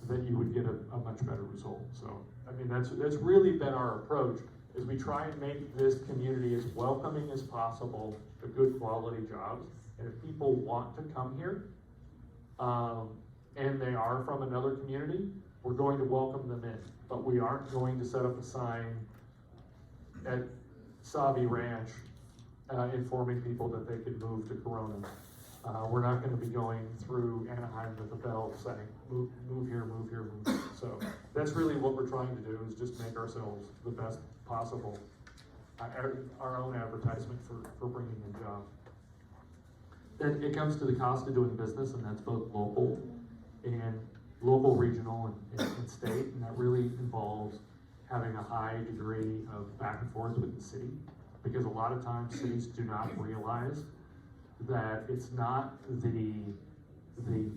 that you would get a much better result. So, I mean, that's really been our approach, is we try and make this community as welcoming as possible to good quality jobs. And if people want to come here, and they are from another community, we're going to welcome them in. But we aren't going to set up a sign at Savi Ranch informing people that they could move to Corona. We're not going to be going through Anaheim with a bell saying, move here, move here, move here. So that's really what we're trying to do, is just make ourselves the best possible, our own advertisement for bringing in jobs. Then it comes to the cost of doing business, and that's both local, regional, and state, and that really involves having a high degree of back and forth with the city, because a lot of times cities do not realize that it's not the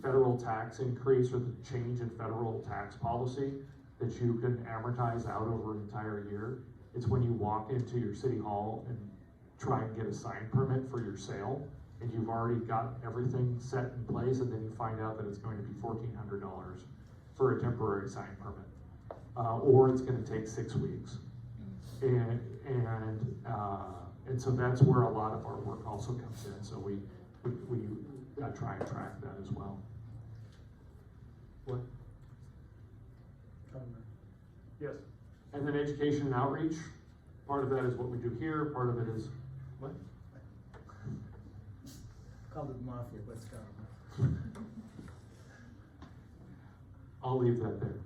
federal tax increase or the change in federal tax policy that you can amortize out over an entire year. It's when you walk into your city hall and try and get a sign permit for your sale, and you've already got everything set in place, and then you find out that it's going to be $1,400 for a temporary sign permit, or it's going to take 6 weeks, and so that's where a lot of our work also comes in. So we try and track that as well. What? Yes. And then education and outreach. Part of that is what we do here. Part of it is what? Call it mafia, but it's called. I'll leave that there.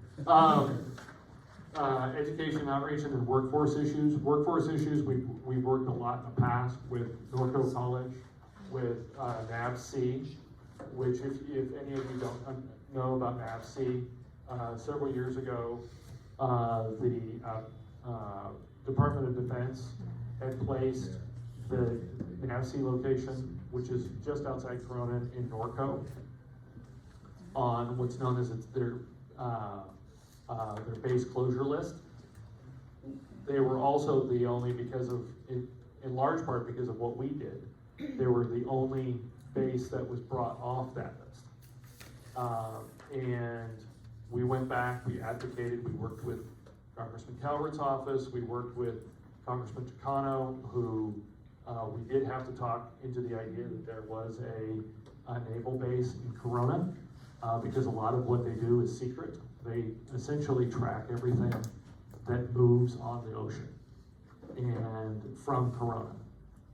Education, outreach, and then workforce issues. Workforce issues, we've worked a lot in the past with Norco College, with NAVC, which if any of you don't know about NAVC, several years ago, the Department of Defense had placed the NAVC location, which is just outside Corona in Norco, on what's known as their base closure list. They were also the only, in large part because of what we did, they were the only base that was brought off that list. And we went back, we advocated, we worked with Congressman Calvert's office, we worked with Congressman Chicano, who we did have to talk into the idea that there was a naval base in Corona, because a lot of what they do is secret. They essentially track everything that moves on the ocean and from Corona.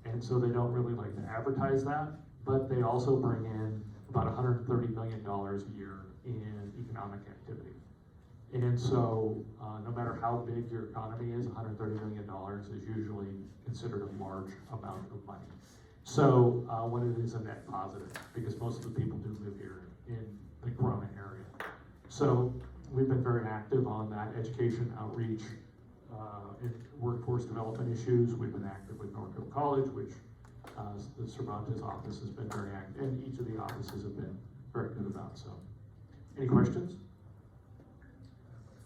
And so they don't really like to advertise that, but they also bring in about $130 million a year in economic activity. And so no matter how big your economy is, $130 million is usually considered a large amount of money. So when it is a net positive, because most of the people do live here in the Corona area. So we've been very active on that education outreach, in workforce development issues. We've been active with Norco College, which the Cervantes office has been very active, and each of the offices have been very good about. So, any questions?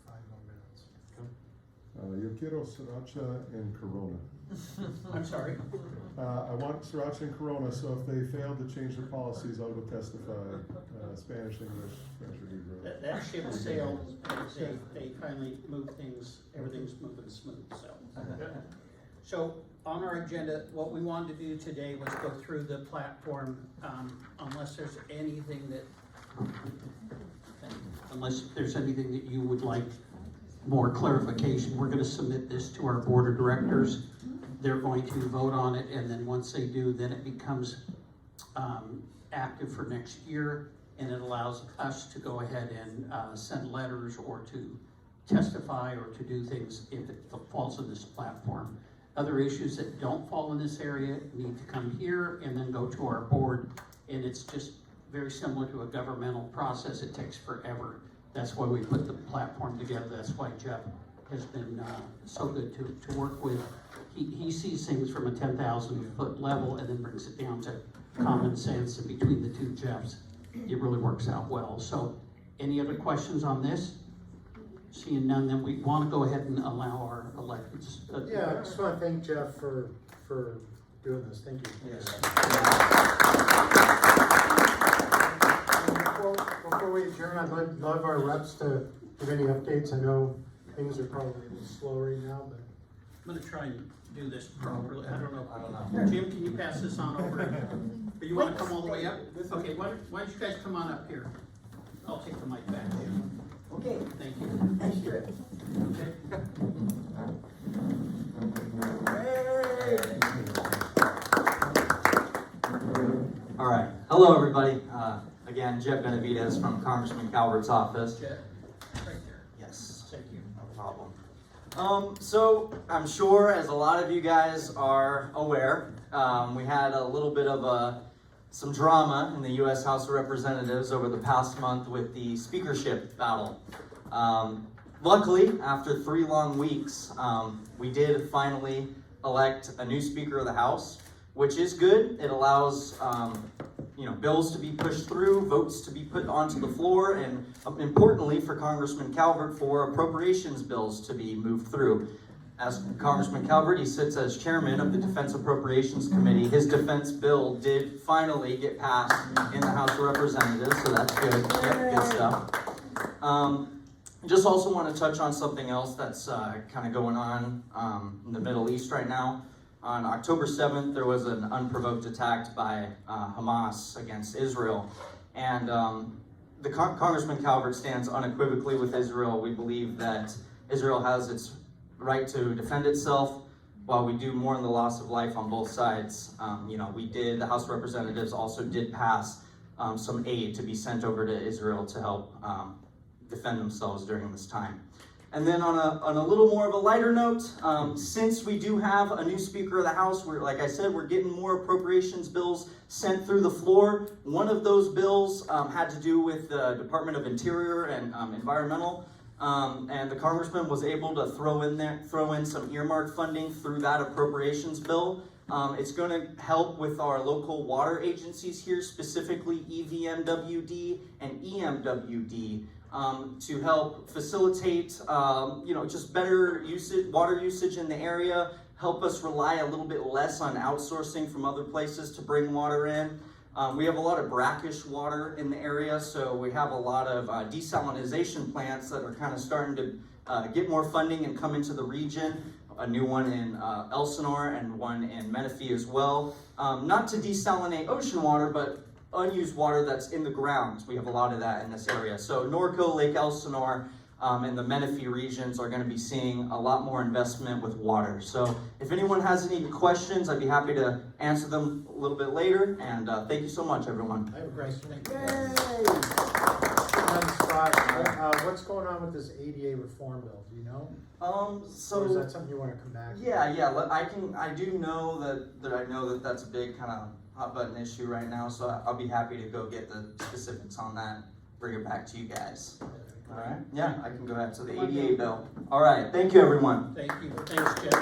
5 more minutes. Yo quiero sriracha and Corona. I'm sorry? I want sriracha and Corona, so if they fail to change their policies, I'll go testify, Spanish, English, French, or Hebrew. That ship sailed, they finally moved things, everything's moving smooth, so. So, on our agenda, what we wanted to do today was go through the platform, unless there's anything that you would like more clarification. We're gonna submit this to our board of directors. They're going to vote on it, and then once they do, then it becomes active for next year, and it allows us to go ahead and send letters or to testify or to do things if it falls in this platform. Other issues that don't fall in this area need to come here and then go to our board, and it's just very similar to a governmental process. It takes forever. That's why we put the platform together. That's why Jeff has been so good to work with. He sees things from a 10,000 foot level and then brings it down to common sense, and between the two Jeffs, it really works out well. So, any other questions on this? Seeing none, then we want to go ahead and allow our electeds. Yeah, I just want to thank Jeff for doing this. Thank you. Yes. Before we adjourn, I'd love our reps to give any updates. I know things are probably a little slow right now, but I'm going to try and do this properly. I don't know. Jim, can you pass this on over? Or you want to come all the way up? Okay, why don't you guys come on up here? I'll take the mic back. Okay. Thank you. Thank you. Okay. All right. Hello, everybody. Again, Jeff Benavidez from Congressman Calvert's office. Jeff, right there. Yes. Thank you. No problem. So I'm sure, as a lot of you guys are aware, we had a little bit of some drama in the U.S. House of Representatives over the past month with the speakership battle. Luckily, after 3 long weeks, we did finally elect a new Speaker of the House, which is good. It allows bills to be pushed through, votes to be put onto the floor, and importantly for Congressman Calvert, for appropriations bills to be moved through. As Congressman Calvert, he sits as chairman of the Defense Appropriations Committee. His defense bill did finally get passed in the House of Representatives, so that's good. Yep, good stuff. Just also want to touch on something else that's kind of going on in the Middle East right now. On October 7th, there was an unprovoked attack by Hamas against Israel. And the Congressman Calvert stands unequivocally with Israel. We believe that Israel has its right to defend itself, while we do mourn the loss of life on both sides. The House of Representatives also did pass some aid to be sent over to Israel to help defend themselves during this time. And then on a little more of a lighter note, since we do have a new Speaker of the House, like I said, we're getting more appropriations bills sent through the floor. One of those bills had to do with the Department of Interior and Environmental, and the Congressman was able to throw in some earmarked funding through that appropriations bill. It's going to help with our local water agencies here, specifically EVMWD and EMWD. To help facilitate, just better water usage in the area, help us rely a little bit less on outsourcing from other places to bring water in. We have a lot of brackish water in the area, so we have a lot of desalinization plants that are kind of starting to get more funding and come into the region. A new one in Elsinore and one in Menifee as well. Not to desalinate ocean water, but unused water that's in the ground. We have a lot of that in this area. So Norco, Lake Elsinore, and the Menifee regions are going to be seeing a lot more investment with water. So if anyone has any questions, I'd be happy to answer them a little bit later. And thank you so much, everyone. I have a question. Yay! What's going on with this ADA reform bill? Do you know? So or is that something you want to come back to? Yeah. I do know that that's a big kind of hot button issue right now. So I'll be happy to go get the specifics on that. Bring it back to you guys. All right. Yeah, I can go ahead. So the ADA bill. All right. Thank you, everyone. Thank you. Thanks, Jeff.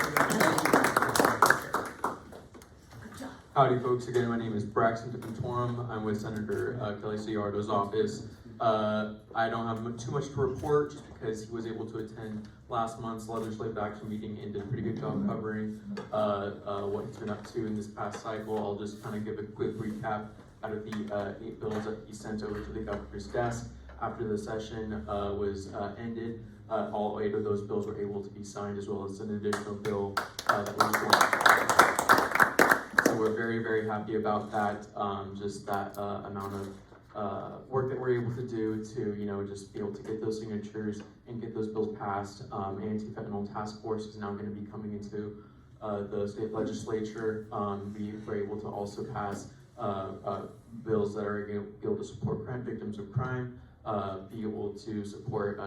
Howdy, folks. Again, my name is Braxton Tippentorum. I'm with Senator Kelly Ciardo's office. I don't have too much to report just because he was able to attend last month's legislative action meeting and did a pretty good job covering what he's been up to in this past cycle. I'll just kind of give a quick recap out of the 8 bills that he sent over to the governor's desk. After the session was ended, all 8 of those bills were able to be signed, as well as an additional bill that was launched. So we're very, very happy about that. Just that amount of work that we're able to do to, just be able to get those signatures and get those bills passed. Anti-fentanyl task force is now going to be coming into the state legislature. We were able to also pass bills that are able to support victims of crime. Be able to support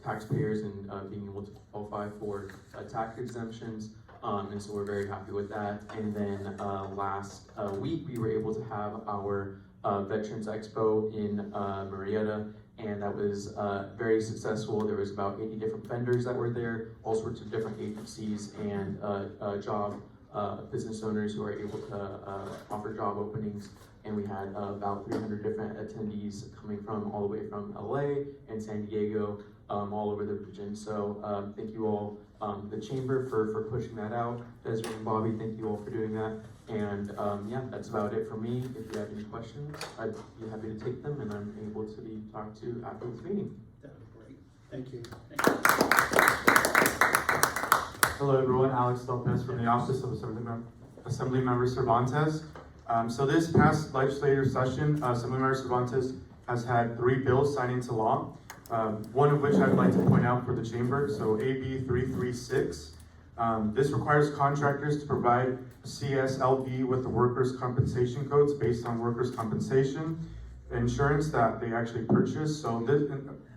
taxpayers and being able to qualify for tax exemptions. And so we're very happy with that. And then last week we were able to have our Veterans Expo in Marietta, and that was very successful. There was about 80 different vendors that were there, all sorts of different agencies and business owners who are able to offer job openings. And we had about 300 different attendees coming from all the way from LA and San Diego, all over the region. So thank you all, the Chamber for pushing that out. Desiree and Bobby, thank you all for doing that. And yeah, that's about it for me. If you have any questions, I'd be happy to take them, and I'm able to be talked to after this meeting. That would be great. Thank you. Hello everyone, Alex Lopez from the Office of Assemblymember Cervantes. So this past legislative session, Assemblymember Cervantes has had 3 bills signed into law, one of which I'd like to point out for the Chamber. So AB 336. This requires contractors to provide CSLB with the workers' compensation codes based on workers' compensation insurance that they actually purchase. So this,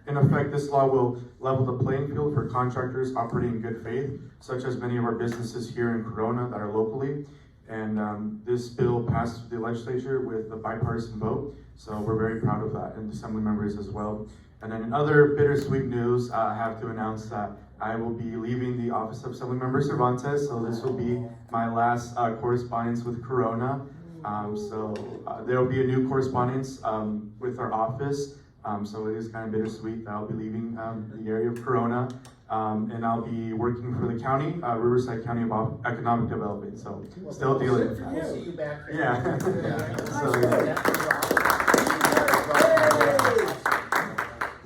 in effect, this law will level the playing field for contractors operating in good faith, such as many of our businesses here in Corona that are locally. And this bill passed the legislature with a bipartisan vote, so we're very proud of that, and Assembly members as well. And then in other bittersweet news, I have to announce that I will be leaving the office of Assemblymember Cervantes, so this will be my last correspondence with Corona. So there will be a new correspondence with our office, so it is kind of bittersweet that I'll be leaving the area of Corona. And I'll be working for the county, Riverside County of Economic Development. So still dealing with that. We'll see you back there. Yeah.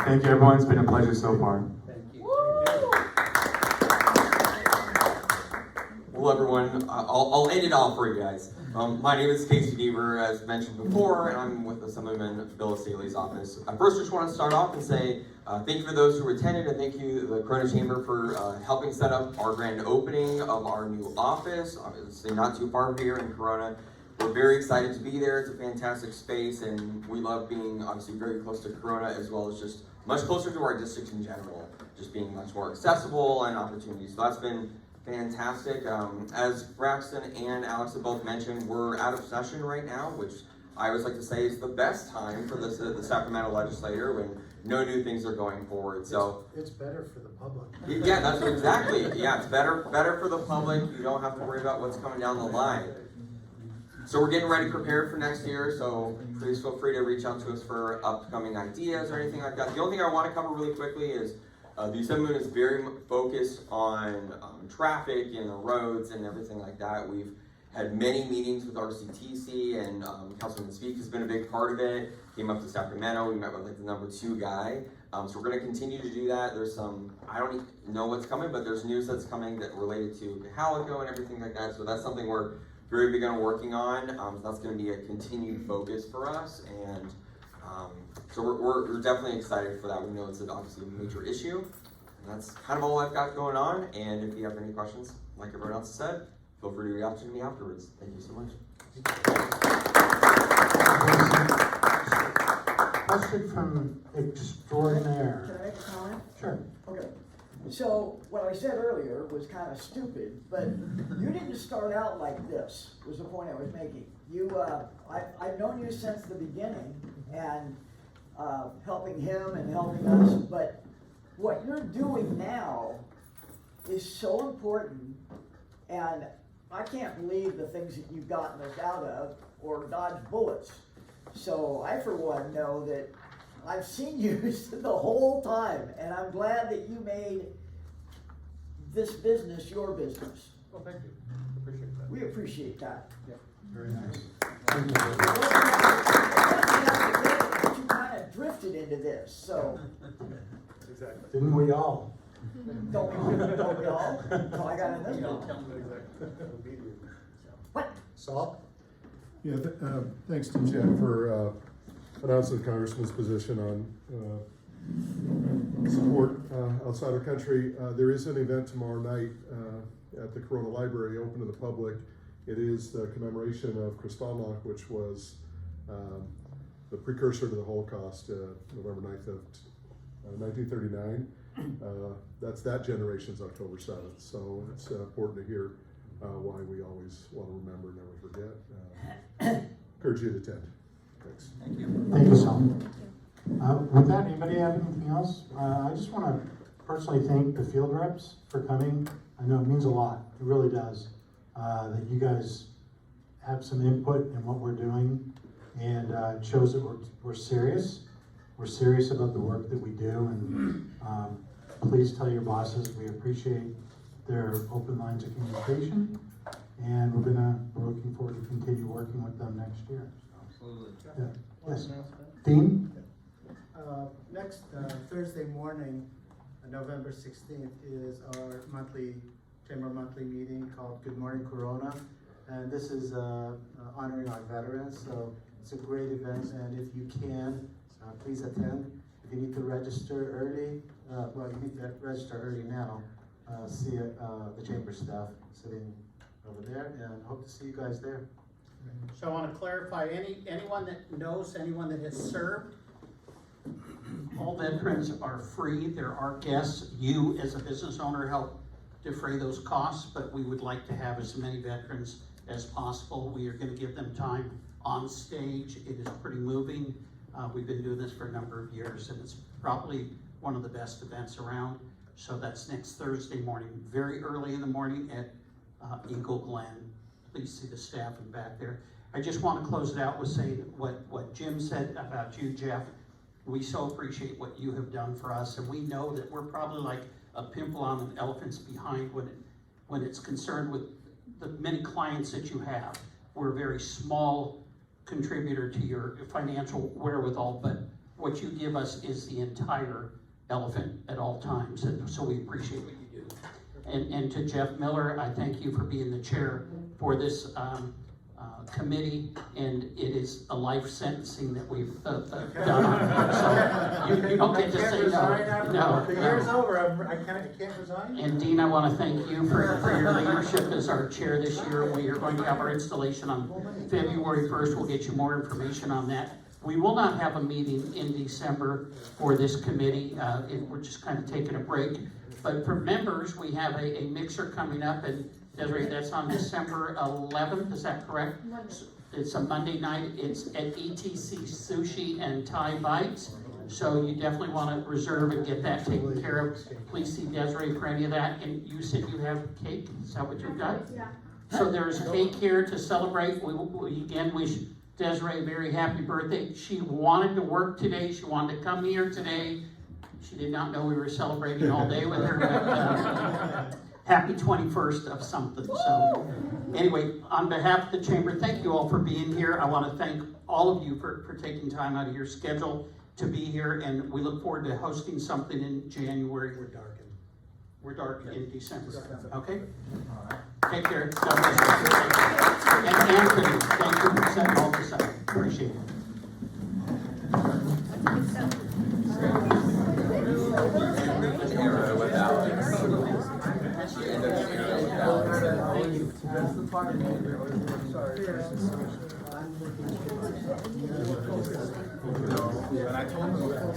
Thank you, everyone. It's been a pleasure so far. Hello, everyone. I'll end it all for you guys. My name is Casey Deaver, as mentioned before, and I'm with Assemblyman Bill Staley's office. I first just want to start off and say thank you for those who attended, and thank you, the Corona Chamber, for helping set up our grand opening of our new office. Obviously, not too far here in Corona. We're very excited to be there. It's a fantastic space, and we love being obviously very close to Corona, as well as just much closer to our district in general, just being much more accessible and opportunities. So that's been fantastic. As Braxton and Alex have both mentioned, we're out of session right now, which I always like to say is the best time for the Sacramento legislature when no new things are going forward. So it's better for the public. Yeah, that's exactly. Yeah, it's better for the public. You don't have to worry about what's coming down the line. So we're getting ready to prepare for next year, so please feel free to reach out to us for upcoming ideas or anything like that. The only thing I want to cover really quickly is the Assembly is very focused on traffic and the roads and everything like that. We've had many meetings with RCTC, and Councilman Speak has been a big part of it. Came up to Sacramento, we met with like the #2 guy. So we're gonna continue to do that. There's some, I don't even know what's coming, but there's news that's coming that related to Calico and everything like that. So that's something we're very big on working on. So that's gonna be a continued focus for us. And so we're definitely excited for that. We know it's obviously a major issue. And that's kind of all I've got going on. And if you have any questions, like everyone else said, feel free to reach out to me afterwards. Thank you so much. Question from extraordinaire. Can I make a comment? Sure. Okay. So what I said earlier was kind of stupid, but you didn't start out like this, was the point I was making. I've known you since the beginning and helping him and helping us, but what you're doing now is so important, and I can't believe the things that you've gotten us out of or dodged bullets. So I, for one, know that I've seen you the whole time, and I'm glad that you made this business your business. Well, thank you. Appreciate that. We appreciate that. Yeah. Very nice. You kind of drifted into this, so. Exactly. Didn't we all? Don't we all? So I got another one. What? Saul? Yeah, thanks to Chad for announcing the Congressman's position on support outside our country. There is an event tomorrow night at the Corona Library, open to the public. It is the commemoration of Kristallnacht, which was the precursor to the Holocaust, November 9th of 1939. That's that generation's October 7th, so it's important to hear why we always want to remember and never forget. Encourage you to attend. Thanks. Thank you. Thank you, Saul. With that, anybody have anything else? I just want to personally thank the field reps for coming. I know it means a lot. It really does. That you guys have some input in what we're doing, and it shows that we're serious. We're serious about the work that we do, and please tell your bosses we appreciate their open lines of communication, and we're looking forward to continue working with them next year. Absolutely. Yeah. Yes. Dean? Next Thursday morning, November 16th, is our Chamber monthly meeting called Good Morning Corona. And this is honoring our veterans, so it's a great event, and if you can, please attend. If you need to register early, well, you need to register early now. See the Chamber staff sitting over there, and hope to see you guys there. So I want to clarify, anyone that knows anyone that has served? All veterans are free. There are guests. You, as a business owner, help defray those costs, but we would like to have as many veterans as possible. We are going to give them time on stage. It is pretty moving. We've been doing this for a number of years, and it's probably one of the best events around. So that's next Thursday morning, very early in the morning at Eagle Glen. Please see the staff in back there. I just want to close it out with saying what Jim said about you, Jeff. We so appreciate what you have done for us, and we know that we're probably like a pimple on an elephant's behind when it's concerned with the many clients that you have. We're a very small contributor to your financial wherewithal, but what you give us is the entire elephant at all times, and so we appreciate what you do. And to Jeff Miller, I thank you for being the chair for this committee, and it is a life sentencing that we've done on here, so you don't get to say no. The year's over, I can't resign. And Dean, I want to thank you for your leadership as our chair this year. We are going to have our installation on February 1st. We'll get you more information on that. We will not have a meeting in December for this committee. We're just kind of taking a break. But for members, we have a mixer coming up, and Desiree, that's on December 11th, is that correct? Monday. It's a Monday night. It's at ETC Sushi and Thai Bites. So you definitely want to reserve and get that taken care of. Please see Desiree for any of that. And you said you have cake? Is that what you've got? Yeah. So there's cake here to celebrate. We again wish Desiree a very happy birthday. She wanted to work today. She wanted to come here today. She did not know we were celebrating all day with her. But, happy 21st of something. So Anyway, on behalf of the chamber, thank you all for being here. I want to thank all of you for taking time out of your schedule to be here, and we look forward to hosting something in January. We're dark in December, okay? Take care. God bless you. And Anthony, thank you for setting all this up. Appreciate it. That's the part And I told them that.